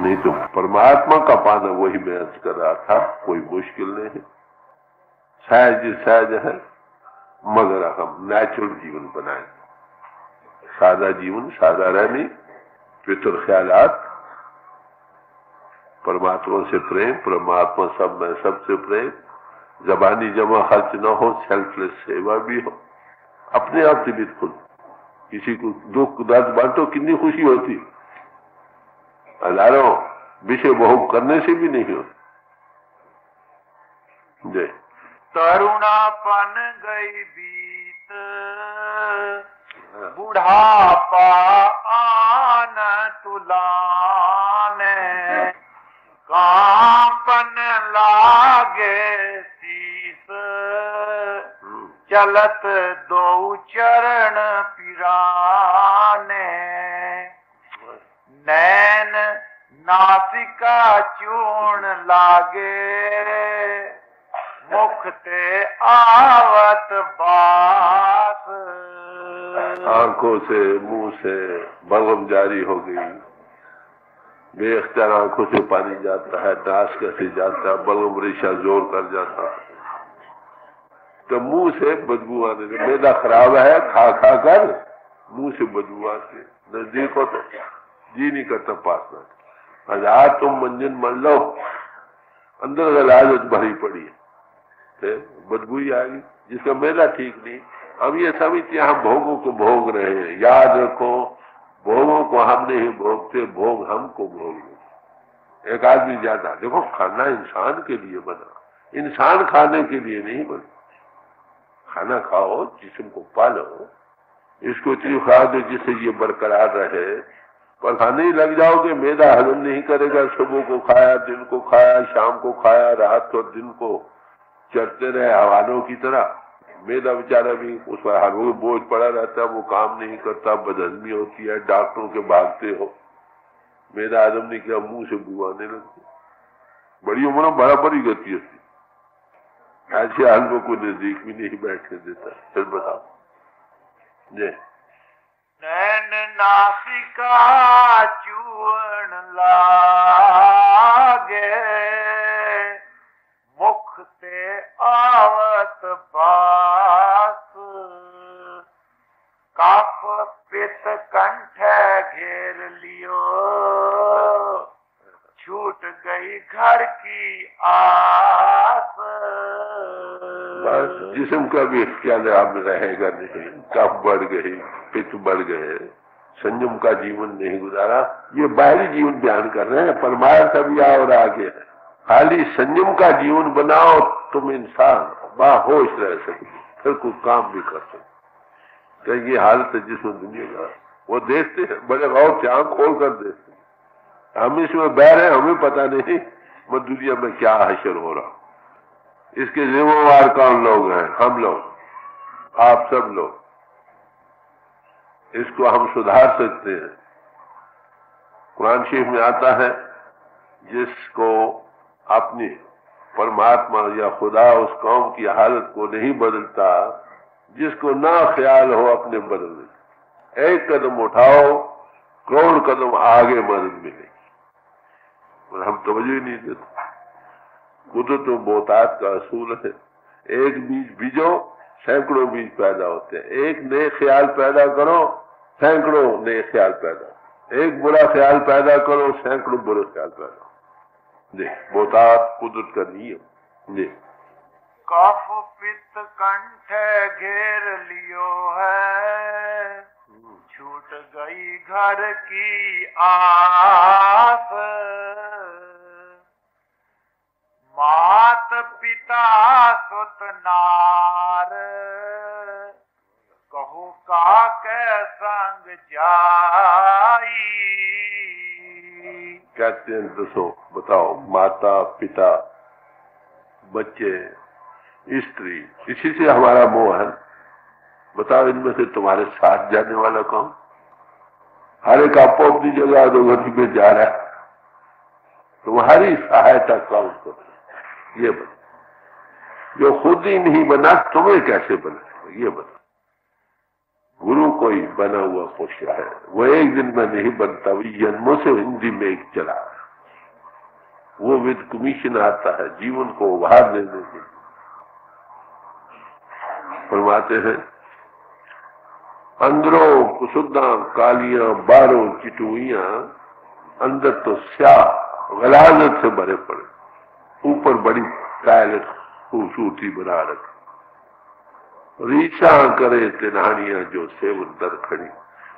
नहीं तो परमात्मा का पाना वही मैं अर्ज कर रहा था, कोई मुश्किल नहीं है, सहज है, मगर हम नेचुरल जीवन बनाए, सादा जीवन, सादा रहनी, फितर ख्यालात, परमात्मा से प्रेम, परमात्मा सब में सबसे प्रेम, जबानी जमा खर्च न हो, सेल्फलेस सेवा भी हो, अपने आप से बिल्कुल किसी को दुख दर्द बांटो, कितनी खुशी होती, हजारों विषय बहु करने से भी नहीं होती। जय तरुणापन गई बीत, बुढ़ापा आन तुलाने, कांपन लागे शीस, चलत दो चरण पिराने, नैन नासिका चूर्ण लागे, मुख ते आवत बास। आंखों से मुंह से बलगम जारी हो गई, बेअख्तियार आंखों से पानी जाता है, नाश कैसे जाता है, बलगम रेशा जोर कर जाता है, तो मुंह से बदबू आने लगी। मैदा खराब है, खा कर मुंह से बदबू आती, नजदीक हो तो जी नहीं करता पास में। हजार तुम मंजन मन लो, अंदर गलाजत भरी पड़ी है, बदबू ही आएगी, जिसका मेला ठीक नहीं। हम ये समझते हम भोगों को भोग रहे हैं, याद रखो भोगों को हम नहीं भोगते, भोग हमको भोग। एक आदमी ज्यादा देखो, खाना इंसान के लिए बना, इंसान खाने के लिए नहीं बना। खाना खाओ, जिस्म को पालो, इसको इतनी खा दो जिससे ये बरकरार रहे, पर खाने ही लग जाओगे, मैदा हजम नहीं करेगा। सुबह को खाया, दिन को खाया, शाम को खाया, रात को दिन को चढ़ते रहे हवालों की तरह। मैदा बेचारा भी उस पर हर वो बोझ पड़ा रहता है, वो काम नहीं करता, बदहजमी होती है, डॉक्टरों के भागते हो, मैदा हजम नहीं किया, मुंह से बू आने लगती, बड़ी उम्र बराबर ही गति होती। ऐसे हलवों को नजदीक भी नहीं बैठने देता। फिर बताओ जी। नैन नासिका चूर्ण लागे, मुख ते आवत बास, कफ पित कंठ घेर लियो, छूट गई घर की आस। बस जिस्म का भी ख्याल अब रहेगा नहीं, कफ बढ़ गई, पित्त बढ़ गए, संयम का जीवन नहीं गुजारा। ये बाहरी जीवन बयान कर रहे हैं, परमार्थ अभी और आगे है। खाली संयम का जीवन बनाओ, तुम इंसान बाहोश रह सकते, फिर कोई काम भी कर सकते। कहीं ये हालत है जिसमें दुनिया का वो देखते हैं, बड़े गौर से आंख खोल कर देखते हैं। हम इसमें बहर हैं, हमें पता नहीं वो दुनिया में क्या हशर हो रहा। इसके जिम्मेवार कौन लोग हैं? हम लोग, आप सब लोग। इसको हम सुधार सकते हैं। कुरान शरीफ में आता है, जिसको अपनी परमात्मा या खुदा उस कौम की हालत को नहीं बदलता, जिसको ना ख्याल हो अपने बदलने, एक कदम उठाओ, करोड़ कदम आगे मदद मिलेगी। और हम तवज्जो ही नहीं देते। कुदरत व मोहतात का असूल है, एक बीज बीजो, सैकड़ों बीज पैदा होते हैं। एक नए ख्याल पैदा करो, सैकड़ों नए ख्याल पैदा। एक बुरा ख्याल पैदा करो, सैकड़ों बुरे ख्याल पैदा। जी बोतात कुदरत का नियम। जी कफ पित्त कंठ घेर लियो है, छूट गई घर की आस, मात पिता सुत नार, कहू का के संग जाई। कहते हैं दसो बताओ, माता पिता बच्चे स्त्री, इसी से हमारा मोह है। बताओ इनमें से तुम्हारे साथ जाने वाला कौन? हर एक आपको अपनी जगह अधोगति में जा रहा है, तुम्हारी सहायता कौन कर? ये बता। जो खुद ही नहीं बना तुम्हें कैसे बना? ये बता। गुरु कोई बना हुआ पोषा है, वो एक दिन में नहीं बनता, वो जन्मों से हिंदी में एक चला है। वो विद कमीशन आता है जीवन को उभार देने के। फरमाते हैं अंदरों कुसुद्दा कालियां बारों चिटुइयां, अंदर तो स्याह गलाजत से भरे पड़े, ऊपर बड़ी कायल खूबसूरती बना रखी। रीछा करे तिनहानियां जो सेवन दर खड़ी,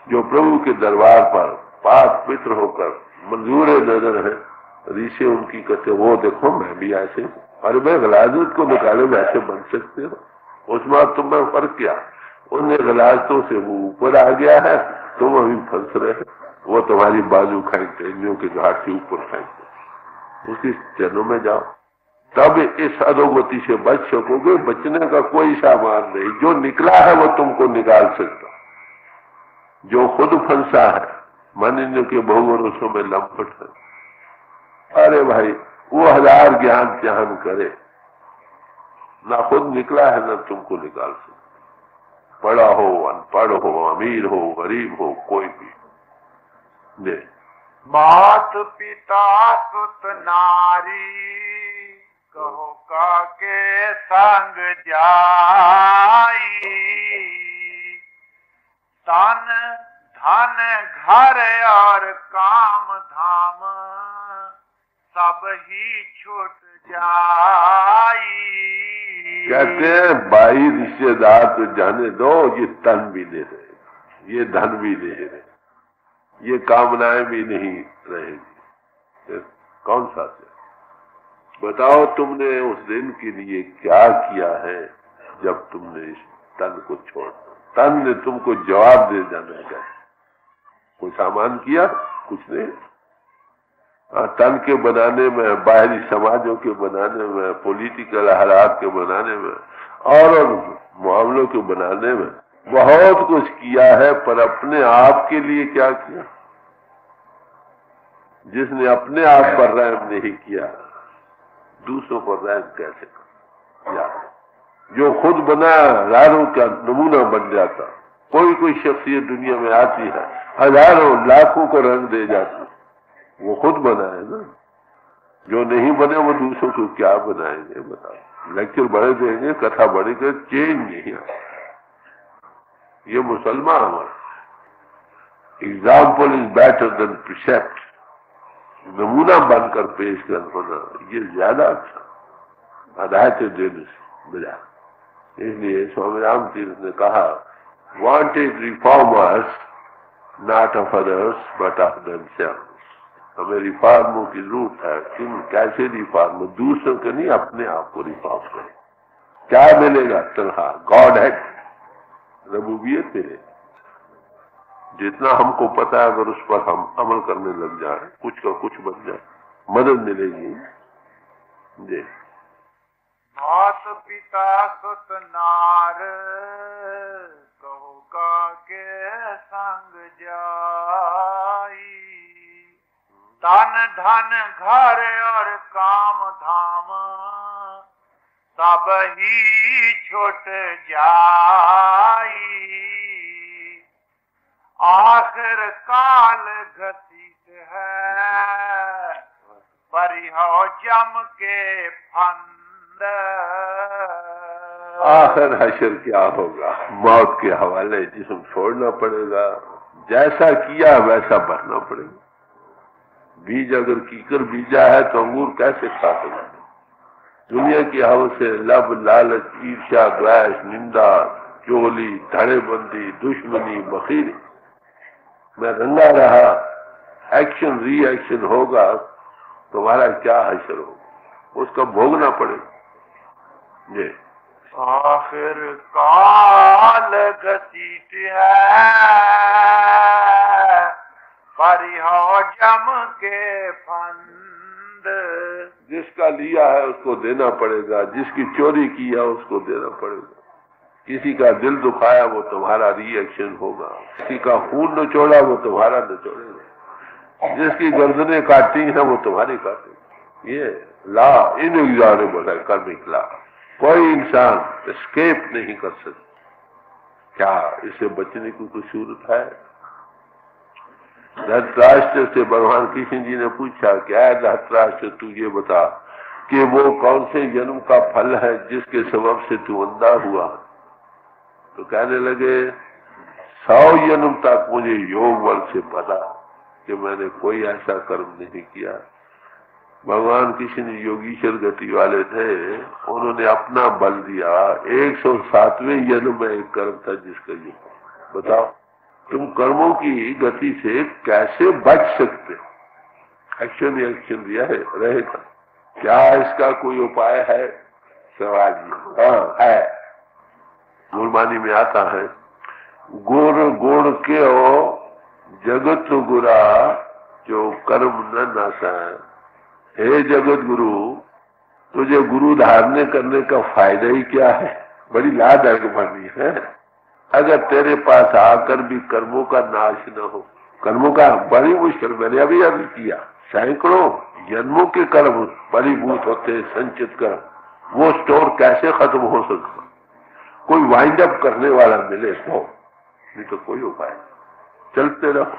जो प्रभु के दरबार पर पाक पित्र होकर मंजूर नजर है, रीछे उनकी कहते वो देखो मैं भी ऐसे, अरे मैं गलाजत को निकाले वैसे बन सकते हो। उसमें तुम में फर्क क्या? उन्हें गलाजतों से वो ऊपर आ गया है, तुम अभी फंस रहे हो। वो तुम्हारी बाजू खाएंगे, इंद्रियों के घाट से ऊपर खाएंगे। उसकी चरणों में जाओ, तब इस अधोगति से बच सकोगे। बचने का कोई सामान नहीं, जो निकला है वो तुमको निकाल सकता। जो खुद फंसा है मन इंद्रियों के बहुवरों में लंपट है, अरे भाई वो 1000 ज्ञान ध्यान करे, ना खुद निकला है ना तुमको निकाल सकता। पढ़ा हो अनपढ़ हो, अमीर हो गरीब हो, कोई भी दे। मात पिता सुत नारी, कहो का के संग जाई। तन धन घर और काम धाम, सब ही छूट जाई। कहते हैं भाई रिश्तेदार तो जाने दो, ये तन भी नहीं रहेगा, ये धन भी नहीं रहेगा, ये कामनाएं भी नहीं रहेगी। कौन सा से बताओ तुमने उस दिन के लिए क्या किया है जब तुमने इस तन को छोड़? तन ने तुमको जवाब दे जाना चाहिए। कोई सामान किया? कुछ नहीं। तन के बनाने में, बाहरी समाजों के बनाने में, पॉलिटिकल हालात के बनाने में और मामलों के बनाने में बहुत कुछ किया है, पर अपने आप के लिए क्या किया? जिसने अपने आप पर रहम नहीं किया, दूसरों पर रहम कैसे किया? जो खुद बना हजारों का नमूना बन जाता। कोई शख्सियत दुनिया में आती है, हजारों लाखों को रंग दे जाती, वो खुद बना है ना। जो नहीं बने वो दूसरों को क्या बनाएंगे? बताओ। लेक्चर बड़े देंगे, कथा बड़ी कर, चेंज नहीं है। ये मुसलमान हमारा example is better than precept. नमूना बनकर पेश कर होना ये ज्यादा अच्छा हदायतें देने से बजा। इसलिए स्वामी राम तीर्थ ने कहा, wanted reformers not of others but of themselves. हमें रिफॉर्मों की जरूरत है। तुम कैसे रिफॉर्म? दूसरों के नहीं, अपने आप को रिफॉर्म करो। क्या मिलेगा? तनहा गॉड है, रबूबियत मिलेगी। जितना हमको पता है अगर उस पर हम अमल करने लग जाए, कुछ का कुछ बन जाए, मदद मिलेगी। जी। मात पिता सुत नार, कहो का के संग जाई। तन धन घर और काम धाम, सब ही छूट जाई। आखिर काल घसीट है, परिहो जम के फंद। आखिर हशर क्या होगा? मौत के हवाले जिस्म छोड़ना पड़ेगा। जैसा किया वैसा भरना पड़ेगा। बीज अगर कीकर बीजा है तो अंगूर कैसे खा सकते? दुनिया की हवस से लब, लालच, ईर्ष्या, द्वेष, निंदा, चोली, धड़ेबंदी, दुश्मनी, बखीरी में रंगा रहा। एक्शन रिएक्शन होगा, तुम्हारा क्या हश्र होगा, उसका भोगना पड़ेगा। ये आखिर काल घसीट है, परिहो जम के फंद। जिसका लिया है उसको देना पड़ेगा, जिसकी चोरी की है उसको देना पड़ेगा। किसी का दिल दुखाया वो तुम्हारा रिएक्शन होगा, किसी का खून निचोड़ा वो तुम्हारा निचोड़ेगा, जिसकी गर्दनें काटी है वो तुम्हारी काटेगी। ये ला इनएग्जॉरेबल है, कर्मिक ला। कोई इंसान एस्केप नहीं कर सकता। क्या इससे बचने की कोई सूरत है? धृतराष्ट्र से भगवान कृष्ण जी ने पूछा, क्या है धृतराष्ट्र, तू ये बता कि वो कौन से जन्म का फल है जिसके सबब से तू अंधा हुआ? तो कहने लगे 100 जन्म तक मुझे योग बल से पता कि मैंने कोई ऐसा कर्म नहीं किया। भगवान कृष्ण योगीश्वर गति वाले थे, उन्होंने अपना बल दिया। 107वें जन्म में एक कर्म था जिसका ये। बताओ तुम कर्मों की गति से कैसे बच सकते? एक्शन रिएक्शन दिया है रहेगा। क्या इसका कोई उपाय है? सवाल जी हाँ है। गुरबानी में आता है, गुर गुण के जगत गुरा जो कर्म न नासा। हे जगत गुरु, तुझे गुरु धारने करने का फायदा ही क्या है? बड़ी लाद अर्गमानी है। अगर तेरे पास आकर भी कर्मों का नाश न हो, कर्मों का बड़ी मुश्किल, मैंने अभी अर्ज किया, सैकड़ों जन्मों के कर्म फलीभूत होते, संचित कर्म, वो स्टोर कैसे खत्म हो सकता? कोई वाइंड अप करने वाला मिले तो, नहीं तो कोई उपाय। चलते रहो।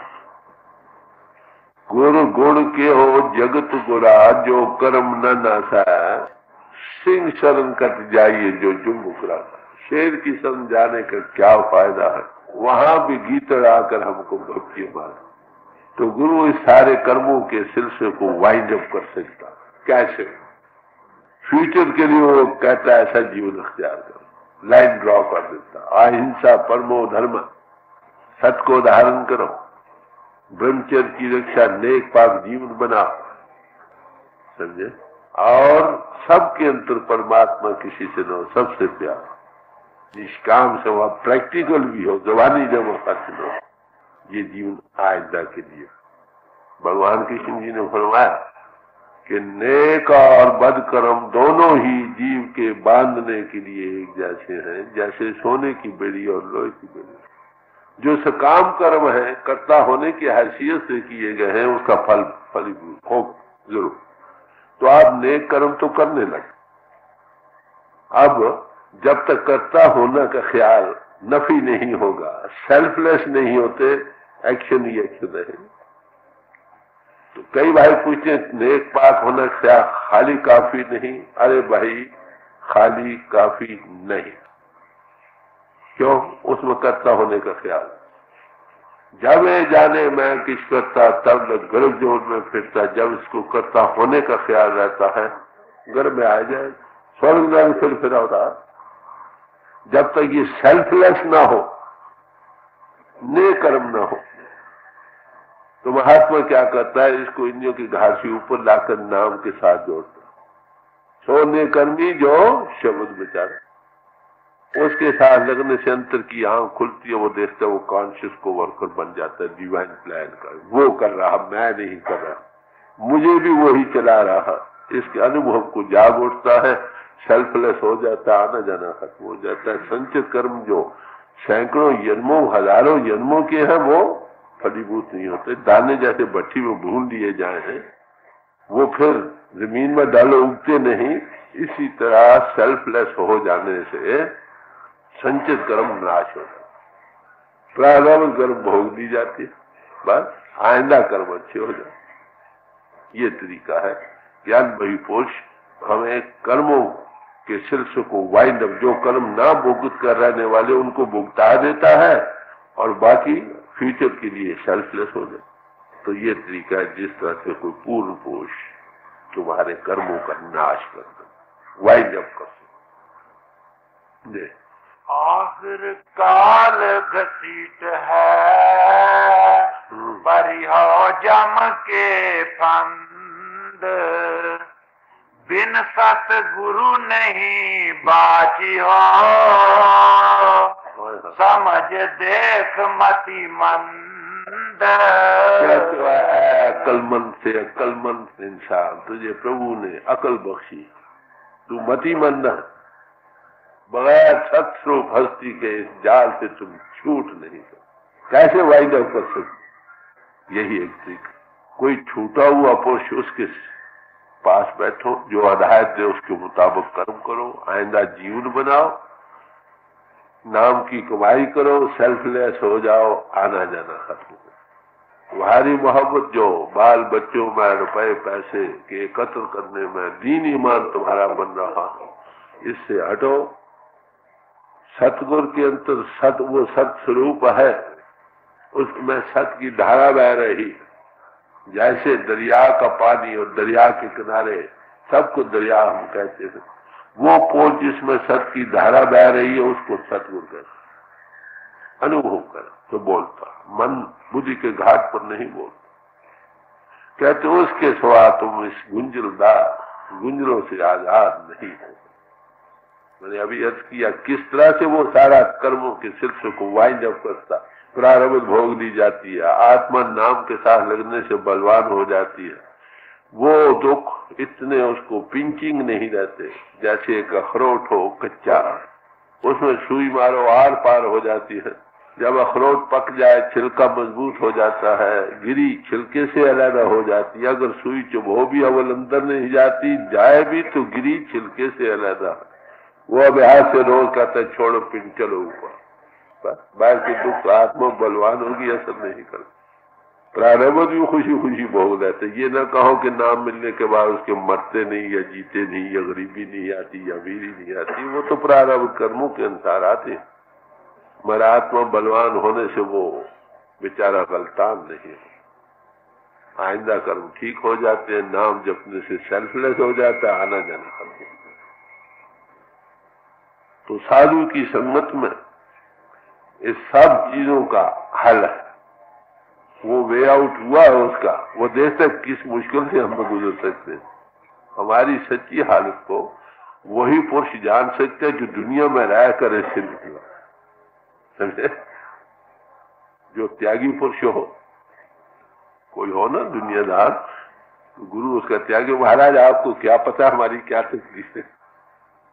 गुरु गुण के हो जगत गुरा जो कर्म न नासा। सिंह शरण कट जाइए जो जुम्बुकरा। शेर की शरण जाने का क्या फायदा है? वहां भी गीतड़ आकर हमको भक्ति मार। तो गुरु इस सारे कर्मों के सिलसिले को वाइंड अप कर सकता कैसे? फ्यूचर के लिए वो कहता है ऐसा जीवन अख्तियार करो, लाइन ड्रॉ कर देता। अहिंसा परमो धर्म, सत्य को धारण करो, ब्रह्मचर्य की रक्षा, नेक पाक जीवन बनाओ, समझे? और सबके अंतर परमात्मा किसी से न हो, सबसे प्यार, निष्काम से हो, प्रैक्टिकल भी हो, जवानी जमा खर्च न हो। ये जीवन आइंदा के लिए भगवान कृष्ण जी ने फरमाया कि नेक और बद कर्म दोनों ही जीव के बांधने के लिए एक जैसे हैं, जैसे सोने की बेड़ी और लोहे की बेड़ी। जो सकाम कर्म है, कर्ता होने की हैसियत से किए गए हैं, उसका फल फलीभूत हो जरूर। तो आप नेक कर्म तो करने लगे। अब जब तक कर्ता होना का ख्याल नफी नहीं होगा, सेल्फलेस नहीं होते, एक्शन ही एक्शन है। तो कई भाई पूछते नेक पाक होना क्या खाली काफी नहीं? अरे भाई खाली काफी नहीं। क्यों? उसमें कर्ता होने का ख्याल। जब ये जाने मैं किस करता, तब गर्भ जोड़ में फिरता। जब इसको कर्ता होने का ख्याल रहता है, गर्भ में आ जाए, स्वर्ग में फिर होता। जब तक ये सेल्फलेस ना हो, नेक कर्म ना हो, तो महात्मा क्या करता है? इसको इंद्रियों की घासी ऊपर लाकर नाम के साथ जोड़ता। सोने कर्मी जो शब्द बेचारा, उसके साथ लगने से अंतर की आंख खुलती है, वो देखता है, वो कॉन्शियस को वर्कर बन जाता है डिवाइन प्लान का। वो कर रहा, मैं नहीं कर रहा, मुझे भी वही चला रहा। इसके अनुभव को जाग उठता है, सेल्फलेस हो जाता है, आना जाना खत्म हो जाता है। संचित कर्म जो सैकड़ों जन्मों हजारों जन्मों के हैं, वो फलीभूत नहीं होते। दाने जैसे भट्टी में भून लिए जाए हैं, वो फिर जमीन में डालो उगते नहीं। इसी तरह सेल्फलेस हो जाने से संचित कर्म नाश हो जाता, प्रारंभ कर्म भोग दी जाती है, बस आइंदा कर्म अच्छे हो जाते। ये तरीका है ज्ञान बहिपोष हमें कर्मों के सिलसिले को वाइंड अप, जो कर्म ना भुगत कर रहने वाले उनको भुगता देता है, और बाकी फ्यूचर के लिए सेल्फलेस हो जाए। तो ये तरीका है जिस तरह से कोई पूर्ण पुरुष तुम्हारे कर्मों का नाश कर दे, वाइंड अप कर दे। आखिर काल घसीट है परिहो जम के फंद, बिन सतगुरु नहीं बाची हो, समझ देख मति मंद। अक्लमंद से अक्लमंद इंसान तुझे प्रभु ने अकल बख्शी, तू मतिमंद है, बगैर सत्स्वरूप हस्ती के इस जाल से तुम छूट नहीं सकते। कैसे वाइंड अप कर सकते? यही एक तरीका। कोई छूटा हुआ पुरुष उसके पास बैठो, जो हिदायत दे उसके मुताबिक कर्म करो, आइंदा जीवन बनाओ, नाम की कमाई करो, सेल्फलेस हो जाओ, आना जाना खत्म करो। तुम्हारी मोहब्बत जो बाल बच्चों में रुपए पैसे के एकत्र करने में दीन ईमान तुम्हारा बन रहा है, इससे हटो। सतगुरु के अंतर सत वो सत स्वरूप है, उसमें सत की धारा बह रही, जैसे दरिया का पानी और दरिया के किनारे सबको दरिया हम कहते हैं, वो पोल जिसमें सत की धारा बह रही है उसको सतगुरु कहते। अनुभव कर तो बोलता, मन बुद्धि के घाट पर नहीं बोलता। कहते उसके सिवा तुम इस गुंजलों से आजाद नहीं हो। मैंने अभी अर्ज किया किस तरह से वो सारा कर्मों के सिलसिले को वाइंड अप करता, प्रारब्ध भोग दी जाती है, आत्मा नाम के साथ लगने से बलवान हो जाती है। वो दुख इतने उसको पिंचिंग नहीं रहते, जैसे एक अखरोट हो कच्चा, उसमें सुई मारो आर पार हो जाती है। जब अखरोट पक जाए छिलका मजबूत हो जाता है, गिरी छिलके से अलग हो जाती है। अगर सुई चुभो भी अवल अंदर नहीं जाती, जाए भी तो गिरी छिलके से अलग। वो अभ्यास से रोज कहता छोड़ो पिंड चलो ऊपर, बस बाहर के दुख आत्मा बलवान होगी, असर नहीं कर। प्रारब्ध भी खुशी खुशी भोग लेते। ये ना कहो कि नाम मिलने के बाद उसके मरते नहीं या जीते नहीं या गरीबी नहीं आती या अमीरी नहीं आती, वो तो प्रारब्ध कर्मों के अनुसार आते। मगर आत्मा बलवान होने से वो बेचारा गलतान नहीं है। आइंदा कर्म ठीक हो जाते हैं, नाम जपने से सेल्फलेस हो जाता है, आना जाना खत्म। तो साधु की संगत में इस सब चीजों का हल है। वो वे आउट हुआ है उसका, वो देखते किस मुश्किल से हम गुजर सकते हैं। हमारी सच्ची हालत को वही पुरुष जान सकते हैं जो दुनिया में रह कर ऐसे निकला, समझे? जो त्यागी पुरुष हो, कोई हो ना दुनियादार, तो गुरु उसका त्यागी, महाराज आपको क्या पता हमारी क्या तकलीफ है।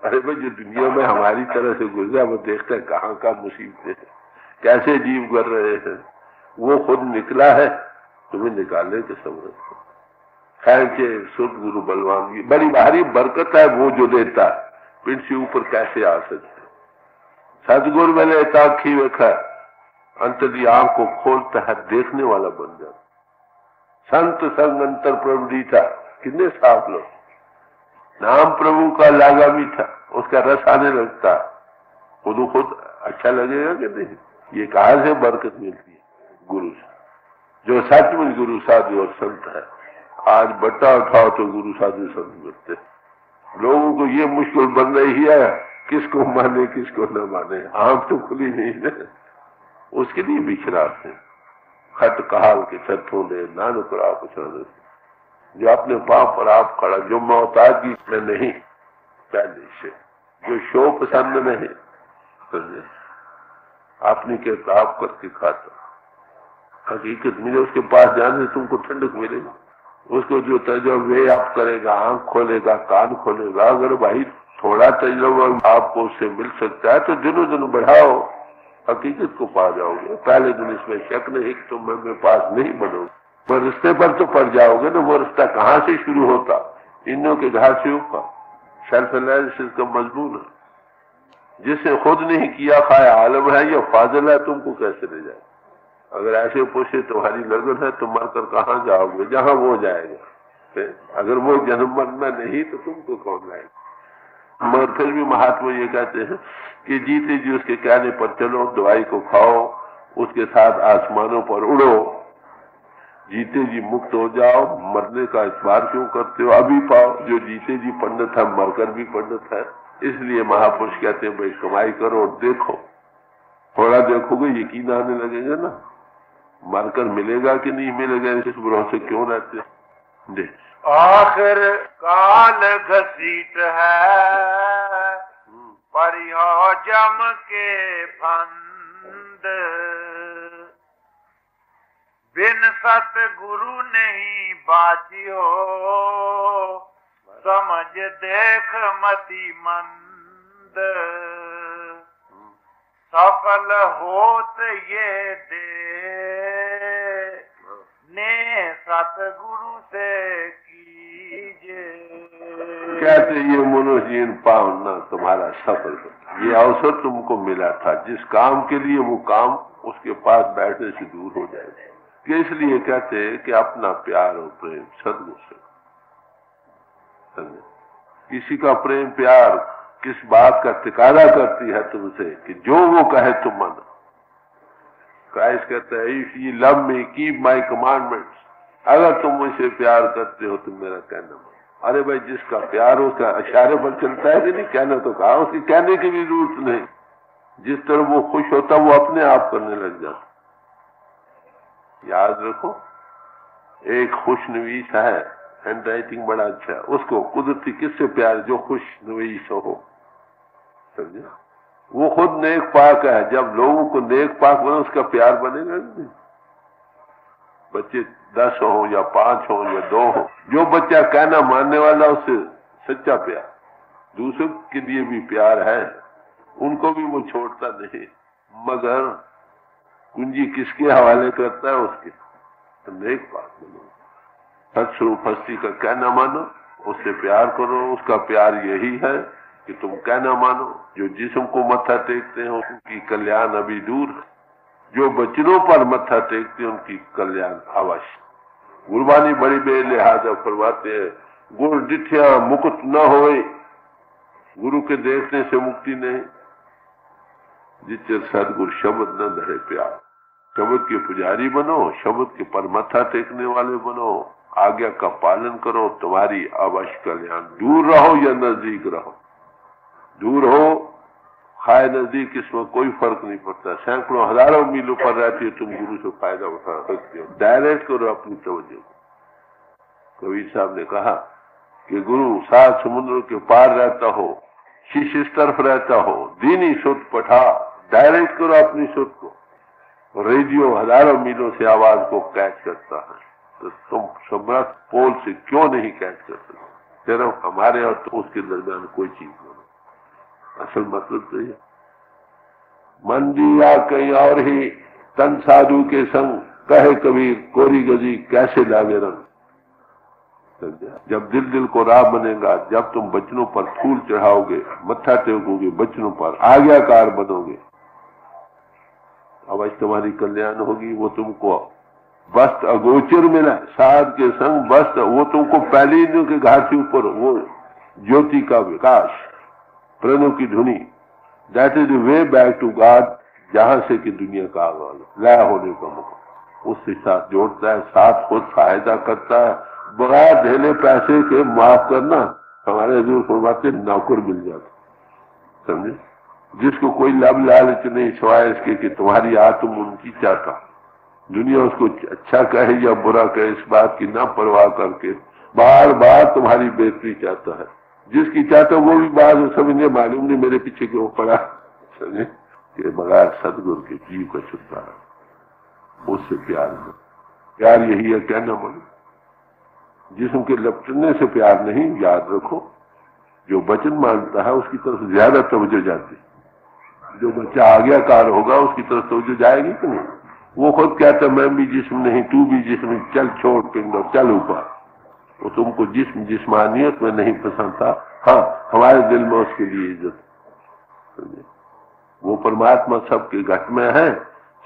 अरे भाई जो दुनिया में हमारी तरह से गुजरा वो देखता है कहाँ का मुसीबतें है, कैसे जीव कर रहे हैं। वो खुद निकला है, तुम्हें निकालने के समझ। खैर के सुध गुरु बलवान की बड़ी भारी बरकत है, वो जो देता है पिंड से ऊपर कैसे आ सकते। सतगुरु मैंने ताखी रखा, अंतरी आंख को खोलता है, देखने वाला बन जाता। संत संग अंतर प्रभु था, कितने साफ लोग। नाम प्रभु का लागा भी था, उसका रस आने लगता, खुद खुद अच्छा लगेगा कि नहीं। ये कहां से बरकत मिलती है? गुरु से, जो सच में गुरु साधु और संत है। आज बट्टा उठाओ तो गुरु साधु संत मिलते। लोगों को ये मुश्किल बन रही है, किसको माने किसको न माने। आंख तो खुली नहीं है, उसके लिए बिखराते खट कहाल के छठों ने नानक आप जो अपने पांव पर आप खड़ा, जो मोहताजी में नहीं, पहले से जो शो पसंद नहीं, अपनी के ताप करके खाता। हकीकत मिले उसके पास जाने से तुमको ठंडक मिलेगी। उसको जो तजुर्बे आप करेगा, आंख खोलेगा, कान खोलेगा, अगर भाई थोड़ा तजुर्बा आपको उससे मिल सकता है तो दिनों दिन बढ़ाओ, हकीकत को पा जाओगे। पहले दिन इसमें शक नहीं कि तुम मेरे पास नहीं बनोगे, पर रिश्ते पर तो पड़ जाओगे ना। वो रिश्ता कहाँ से शुरू होता? इनों के घर से ऊपर। सेल्फ एनालिसिस का मजबूर है, जिसने खुद नहीं किया खाया आलम है या फाजिल है, तुमको कैसे ले जाए? अगर ऐसे पूछे तुम्हारी लगन है तो मरकर कहाँ जाओगे? जहां वो जाएगा। अगर वो जन्म मरना नहीं तो तुमको कौन लाएगा? मगर फिर भी महात्मा ये कहते हैं कि जीते जी उसके कहने पर चलो, दवाई को खाओ, उसके साथ आसमानों पर उड़ो, जीते जी मुक्त हो जाओ, मरने का इतबार क्यों करते हो? अभी पाओ। जो जीते जी पंडित है मरकर भी पंडित है। इसलिए महापुरुष कहते हैं भाई कमाई करो और देखो, थोड़ा देखोगे यकीन आने लगेगा ना। मरकर मिलेगा कि नहीं मिलेगा इस भरोसे क्यों रहते? देख आखिर काल घसीट है परिहो जम के फंद, बिन सतगुरु नहीं बाचियो समझ देख मति मंद। सफल होत ये दे ने सतगुरु से कीजे। कहते ये मनोहीन पावना तुम्हारा सफल, ये अवसर तुमको मिला था। जिस काम के लिए वो काम उसके पास बैठने से दूर हो जाएगा। इसलिए कहते हैं कि अपना प्यार और प्रेम सदगुरु से। किसी का प्रेम प्यार किस बात का ठिकाना करती है तुमसे कि जो वो कहे तुम मानो। क्राइस्ट कहता है if you love me keep my commandments, अगर तुम मुझसे प्यार करते हो तो मेरा कहना मानो। अरे भाई जिसका प्यार उसका इशारे पर चलता है कि नहीं, कहना तो कहा, उसकी कहने की भी जरूरत नहीं। जिस तरह वो खुश होता वो अपने आप करने लग जाता। याद रखो, एक खुशनवीस है, हैंड राइटिंग बड़ा अच्छा है, उसको कुदरती किससे प्यार? जो खुशनवीस हो, समझे? वो खुद नेक पाक है। जब लोगों को नेक पाक बने उसका प्यार बनेगा नहीं। बच्चे 10 हो या 5 हो या 2 हो, जो बच्चा कहना मानने वाला उससे सच्चा प्यार। दूसरों के लिए भी प्यार है, उनको भी वो छोड़ता नहीं, मगर कुंजी किसके हवाले करता है? उसके। तो नेक पाक बनो, सत्स्वरूप हस्ती का कहना मानो, उससे प्यार करो। उसका प्यार यही है कि तुम कहना मानो। जो जिस्म को मत्था टेकते हैं उनकी कल्याण अभी दूर है, जो वचनों पर मत्था टेकते हैं उनकी कल्याण अवश्य। गुरबानी बड़ी बेलिहाजा फरमाते हैं, गुरु डिठिया मुकुट न होए, गुरु के देखने से मुक्ति नहीं। जिससे सदगुरु शब्द न धरे प्यार। शब्द के पुजारी बनो, शब्द के पर मत्था टेकने वाले बनो, आज्ञा का पालन करो, तुम्हारी अवश्य कल्याण। दूर रहो या नजदीक रहो, दूर हो खाए नजदीक, इसमें कोई फर्क नहीं पड़ता। सैकड़ों हजारों मीलों पर रहती है, तुम गुरु से फायदा उठा सकते हो। डायरेक्ट करो अपनी तवज्जो। कबीर साहब ने कहा कि गुरु 7 समुद्र के पार रहता हो, शिष्य इस तरफ रहता हो, दीनी सुत पठा। डायरेक्ट करो अपनी सुत को। रेडियो हजारों मीलों से आवाज को कैच करता है, तो तुम समर्थ पोल से क्यों नहीं कैच कर सकते? सिर्फ हमारे और तो उसके दरमियान कोई चीज नहीं। असल मतलब तो ये मन दिया कहीं और ही, तन साधु के संग, कहे कबीर कोरी गजी कैसे लागे रंग। जब दिल को राह बनेगा, जब तुम बचनों पर फूल चढ़ाओगे, मत्था टेकोगे, बचनों पर आज्ञाकार बनोगे, अवश्य तुम्हारी कल्याण होगी। वो तुमको वस्त्र अगोचर मिला, साध के संग वस्त्र, वो तुमको पहले ही के घाटी ऊपर वो ज्योति का विकास, प्रणों की धुनी, that is the way back to God, जहां से कि दुनिया का आगाज लय होने का मौका उससे साथ जोड़ता है, साथ खुद सहायता करता है। बगैर ढेले पैसे के माफ करना, हमारे हजूर फरमाते नौकर मिल जाता, समझे? जिसको कोई लाभ लालच नहीं सिवाय इसके कि तुम्हारी आत्म उनकी चाहता। दुनिया उसको अच्छा कहे या बुरा कहे, इस बात की ना परवाह करके बार बार तुम्हारी बेहतरी चाहता है। जिसकी चाहता वो भी बात समझे, मालूम नहीं मेरे पीछे क्यों पड़ा, समझे? कि बगैर सदगुरु के जीव का छुटकारा, उससे प्यार है। प्यार यही है, कहना मन। जिस्म के लपटने से प्यार नहीं, याद रखो। जो वचन मानता है उसकी तरफ ज्यादा तवज्जो जाती। जो बच्चा आज्ञाकार होगा उसकी तरफ तवज्जो जाएगी कि नहीं? वो खुद कहता मैं भी जिस्म नहीं, तू भी जिस्म, चल छोड़ पिंड, चल ऊपर। वो तुमको जिस्म जिस्मानियत में नहीं पसंद था, हाँ हमारे दिल में उसके लिए इज्जत। वो परमात्मा सबके घट में है।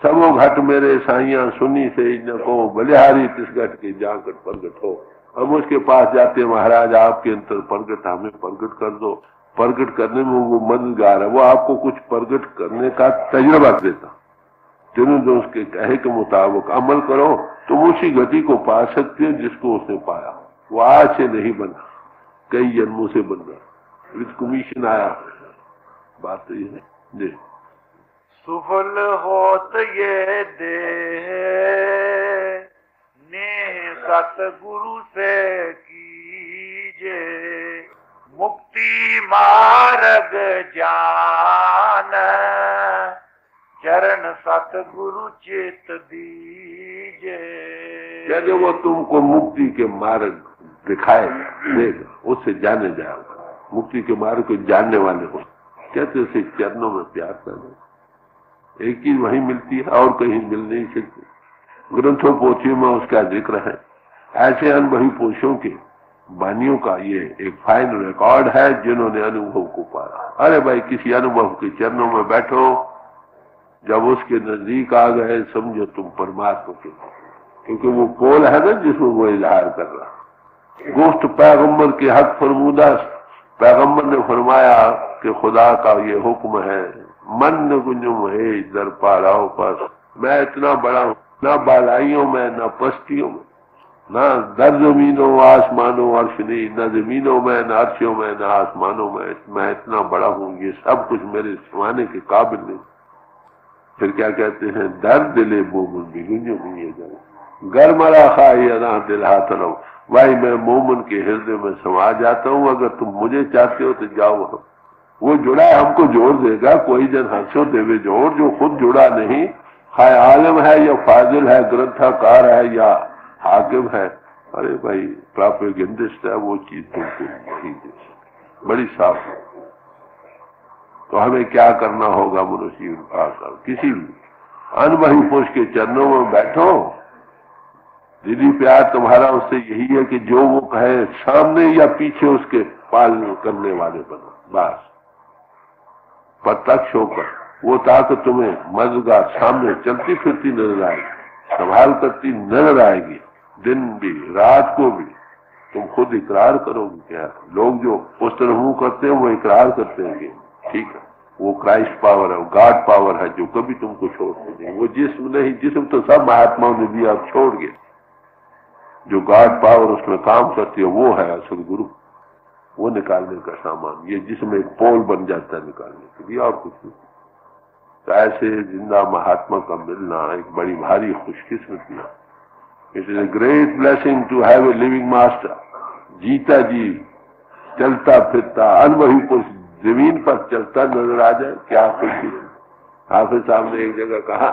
सबो घट मेरे साइया सुनी से न को, बलिहारी तिस घट के जाकर प्रगट हो। हम उसके पास जाते, महाराज आपके अंतर प्रगट, हमें प्रगट कर दो। प्रगट करने में वो मददगार है, वो आपको कुछ प्रगट करने का तजुर्बा देता। जिन्होंने उसके कहे के मुताबिक अमल करो तुम उसी गति को पा सकते हो जिसको उसने पाया। वो आज से नहीं बना, कई जन्मों से बन रहा, विद कमीशन आया। बात तो ये है जी। सुफल होत ये देह ने सतगुरु से कीजे, मुक्ति मार्ग जान चरण सतगुरु चित दीजे। कहते वो तुमको मुक्ति के मार्ग दिखाएगा, देगा, उससे जाने जाएगा। मुक्ति के मार्ग को जानने वाले हो। कहते उसे चरणों में प्यार करना, एक चीज वहीं मिलती है और कहीं मिल नहीं सकती। ग्रंथों पोथियों में उसका जिक्र है। ऐसे अनुभवी पुरुषों के वाणियों का ये एक फाइन रिकॉर्ड है जिन्होंने अनुभव को पाया। अरे भाई, किसी अनुभव के चरणों में बैठो, जब उसके नजदीक आ गए समझो तुम परमात्मा के, क्योंकि वो पोल है ना जिसमें वो इजहार कर रहा। गोश्त पैगंबर के हक फरमूदा, पैगंबर ने फरमाया कि खुदा का ये हुक्म है, मन न गुंजुम है दर पाराओ पास। मैं इतना बड़ा हूं, ना बालाइयों में ना पस्तियों में, ना दर जमीनों आसमानों अर्श नहीं, न जमीनों में न अर्शों में न आसमानों में, मैं इतना बड़ा हूं, ये सब कुछ मेरे समाने के काबिल नहीं। फिर क्या कहते हैं, दर दिले मोमन भी गुंजो गुंजे जाए, घर मरा खाई अना दिल हाथ लो। भाई मैं मोमन के हृदय में समा जाता हूं, अगर तुम मुझे चाहते हो तो जाओ। हम वो जुड़ा है, हमको जोड़ देगा। कोई जन हंसो देवे जोड़, जो खुद जुड़ा नहीं, हाय आलम है या फाजिल है, ग्रंथकार है या हाकिम है, अरे भाई प्रोपेगेंडिस्ट है, वो चीज तुमको नहीं दे सकती। बड़ी साफ है। तो हमें क्या करना होगा मनुष्य आकर, किसी भी अनुभवी पुरुष के चरणों में बैठो। दीदी प्यार तुम्हारा उससे यही है कि जो वो कहे सामने या पीछे उसके पालन करने वाले बनो, बस प्रत्यक्ष होकर। वो ताकत तुम्हें मददगार सामने चलती फिरती नजर आएगी, संभाल करती नजर आएगी, दिन भी रात को भी। तुम खुद इकरार करोगे। क्या लोग जो उस तरह मुंह करते हैं वो इकरार करते हैं, ठीक है, वो क्राइस्ट पावर है, वो गॉड पावर है जो कभी तुमको छोड़ नहीं। वो जिस्म नहीं, जिस्म तो सब महात्माओं ने भी आप छोड़ गए। जो गॉड पावर उसमें काम करती है वो है असल गुरु, वो निकालने का सामान। ये जिसमें एक पोल बन जाता है निकालने के लिए, और कुछ नहीं। तो ऐसे जिंदा महात्मा का मिलना एक बड़ी भारी खुशकिस्मती है। It is a great blessing to have a living master. जीता जी चलता फिरता अनुभवी पुरुष जमीन पर चलता नजर आ जाए, क्या खुशी। हाफिज साहब ने एक जगह कहा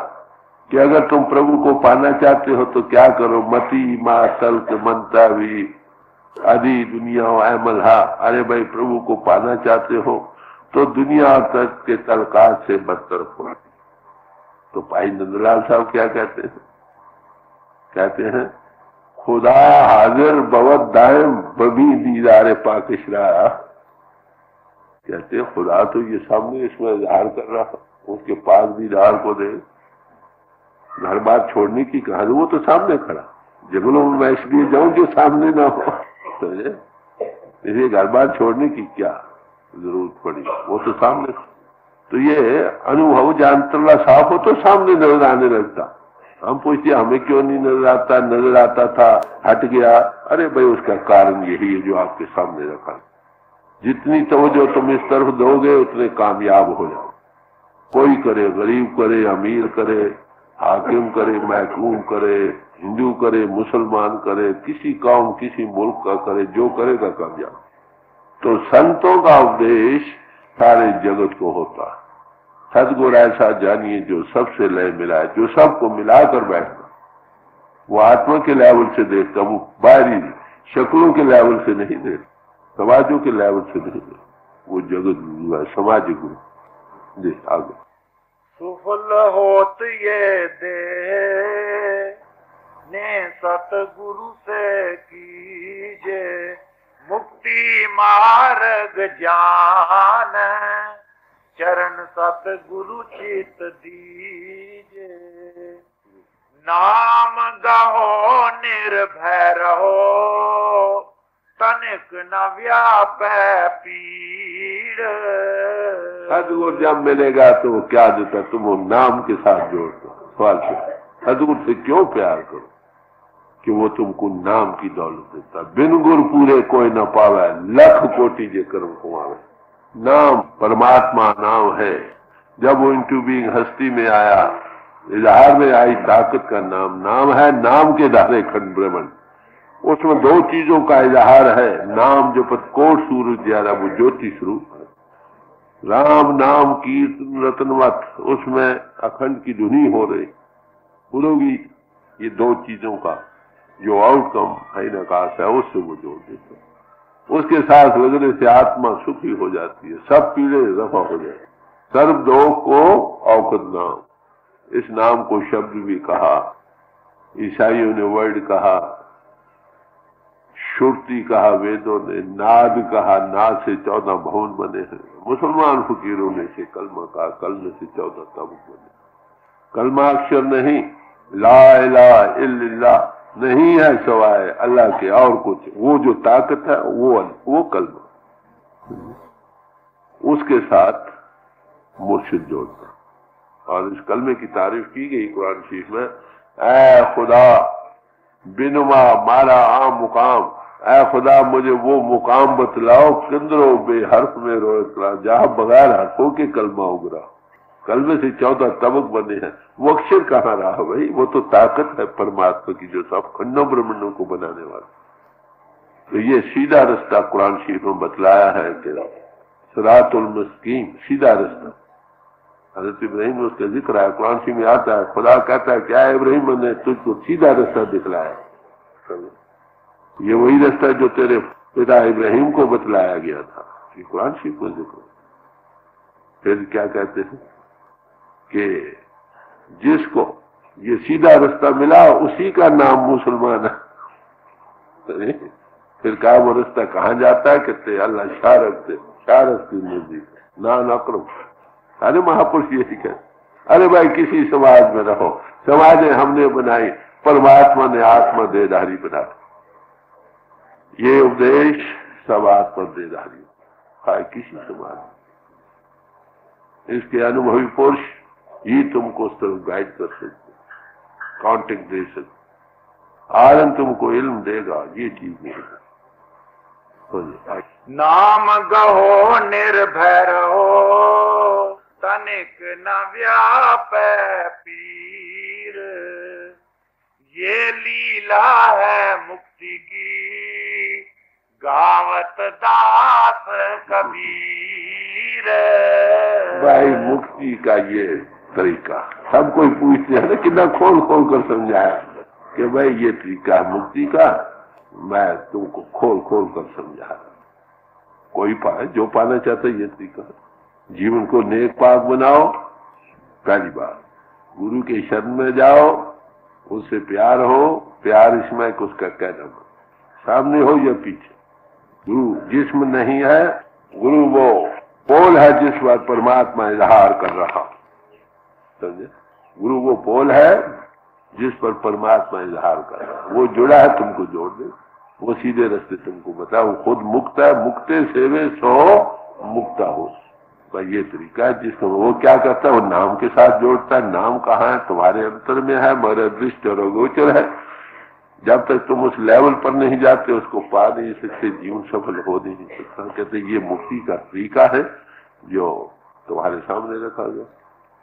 कि अगर तुम प्रभु को पाना चाहते हो तो क्या करो, मती मा तल्क मनता भी आदि दुनिया अमल हा। अरे भाई, प्रभु को पाना चाहते हो तो दुनिया तक के तलकात से बदतर हो। तो भाई नंदलाल साहब क्या कहते हैं, कहते हैं खुदा हाजिर बवत दायम बबी दीदारे पाकिशरा। कहते हैं खुदा तो ये सामने इसमें इजहार कर रहा, उसके पास दीदार को दे। घर बार छोड़ने की कहानी, वो तो सामने खड़ा। जंगलों में मैं इसलिए जाऊं जो सामने ना हो, समझे। इसे घर बार छोड़ने की क्या जरूरत पड़ी, वो तो सामने। तो ये अनुभव जहां तल्ला साफ हो तो सामने नजर आने लगता। हम पूछते हमें क्यों नहीं नजर आता, नजर आता था हट गया। अरे भाई, उसका कारण यही है जो आपके सामने रखा। जितनी तवज्जो तुम इस तरफ दोगे उतने कामयाब हो जाओ। कोई करे, गरीब करे, अमीर करे, हाकिम करे, महकूम करे, हिंदू करे, मुसलमान करे, किसी कौम किसी मुल्क का करे, जो करेगा कामयाब। तो संतों का उपदेश सारे जगत को होता। सदगुरु ऐसा जानिए जो सबसे लय मिलाए, जो सबको मिलाकर बैठता। वो आत्मा के लेवल से देखता, वो बाहरी शक्लों के लेवल से नहीं देखता, समाजों के लेवल से नहीं देखता। वो जगत गुरु है, समाज गुरु। जी आगे। सुफल होत ये दे ने सतगुरु से कीजे, मुक्ति मार्ग जान चरण सतगुरु चित दीजे। नाम गहो निर्भय रहो, तनिक न व्यापै पीड़। सदगुरु जब मिलेगा तो वो क्या देता, तुम वो नाम के साथ जोड़ दो। सवाल से सदगुरु से क्यों प्यार करो, कि वो तुमको नाम की दौलत देता। बिन गुर पूरे कोई न पावे, लख कोटि जे कर्म कुमावे। नाम परमात्मा नाम है। जब वो इंटू बीइंग हस्ती में आया, इजहार में आई ताकत का नाम है। नाम के धारे खंड ब्रह्मंड, उसमें दो चीजों का इजहार है। नाम जो पतकोट सूरज ज्यादा वो ज्योति स्वरूप है। राम नाम कीर्तन रतनवत, उसमें अखंड की धुनी हो रही होगी। ये दो चीजों का जो आउटकम है नकाश है, उससे वो जोड़ देते। उसके साथ लगने से आत्मा सुखी हो जाती है, सब पीड़े रफा हो जाए। सर्व दो को औकत नाम, इस नाम को शब्द भी कहा, ईसाइयों ने वर्ड कहा, श्रुति कहा, वेदों ने नाद कहा, नाद से 14 भवन बने हैं। मुसलमान फकीरों ने से कलमा कहा, कलमे से 14 तबक बने। कलमा अक्षर नहीं, ला इलाहा इल्लल्लाह नहीं है सवाए अल्लाह के और कुछ। वो जो ताकत है वो कलमा, उसके साथ मुर्शिद जोड़ता। और इस कलमे की तारीफ की गई कुरान शरीफ में, ऐ खुदा बिनुमा मारा आम मुकाम, ऐ खुदा मुझे वो मुकाम बतलाओ, किंदरो बेहर्फ में रोकला, जहां बगैर हर्फों के कलमा उगरा। कलमे से 14 तबक बने हैं। वो अक्षर कहाँ रहा भाई? वो तो ताकत है परमात्मा की जो सब खंडों ब्रह्मंडों को बनाने वाला। तो ये सीधा रास्ता कुरान शरीफ में बतलाया है कि सिरातुल मुस्तकीम, सीधा रास्ता। हजरत इब्राहिम उसका जिक्र है, कुरान शरीफ में आता है। खुदा कहता है क्या इब्राहिम, मैंने तुझको सीधा रास्ता दिखलाया। ये वही रास्ता जो तेरे पिता इब्राहिम को बतलाया गया था। ये कुरान शरीफ में जिक्र। फिर क्या कहते हैं कि जिसको ये सीधा रास्ता मिला उसी का नाम मुसलमान है। फिर कहा वो रास्ता कहाँ जाता है? कहते अल्लाह शारक की नजदीक ना नकरम। अरे महापुरुष यही कहते, अरे भाई किसी समाज में रहो, समाजें हमने बनाई, परमात्मा ने आत्मा देधारी बना। ये उपदेश सब आत्मा देधारी है किसी समाज। इसके अनुभवी पुरुष ही तुमको उस तरफ गाइड कर सकते, कांटेक्ट दे सकते। आलम तुमको इल्म देगा, ये चीज नहीं है। नाम गहो निर्भय रहो, तनिक न व्यापै पीर। ये लीला है मुक्ति की, गावत दास कबीर। भाई मुक्ति का ये तरीका सब कोई पूछते हैं ना, कितना खोल खोल कर समझाया कि भाई ये तरीका मुक्ति का, मैं तुमको खोल खोल कर समझा। कोई पाए जो पाना चाहता है ये तरीका। जीवन को नेक पाक बनाओ, पहली बात। गुरु के शरण में जाओ, उससे प्यार हो, प्यार इसमें उसका कहना सामने हो या पीछे। गुरु जिस्म नहीं है, गुरु वो पोल है जिस पर परमात्मा इजहार कर रहा। समझे? गुरु वो पोल है जिस पर परमात्मा इजहार कर रहा है। वो जुड़ा है, तुमको जोड़ दे, वो सीधे रास्ते तुमको बता। वो खुद मुक्त है, मुक्ते सेवे सो मुक्ता हो। ये तरीका है जिसको वो क्या करता है, वो नाम के साथ जोड़ता है। नाम कहाँ है? तुम्हारे अंतर में है, मगर दृष्ट और अगोचर है। जब तक तुम उस लेवल पर नहीं जाते उसको पा नहीं सकते, जीवन सफल हो नहीं सकता। कहते ये मुक्ति का तरीका है जो तुम्हारे सामने रखा गया।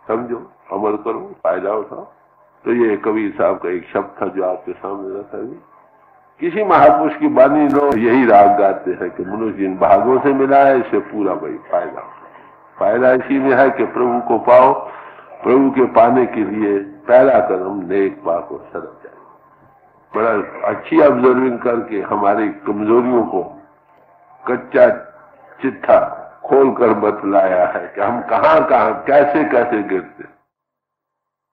समझो, अमल करो, फायदा उठाओ। तो ये कबीर साहब का एक शब्द था जो आपके सामने रखा गया। किसी महापुरुष की बानी लो, यही राग गाते हैं कि मनुष्य जिन भागों से मिला है इससे पूरा भाई फायदा इसी में है कि प्रभु को पाओ। प्रभु के पाने के लिए पहला कदम नेक पाक और सदक जाए। बड़ा अच्छी ऑब्जर्विंग करके हमारी कमजोरियों को कच्चा चिट्ठा खोल कर बतलाया है कि हम कहाँ कैसे गिरते।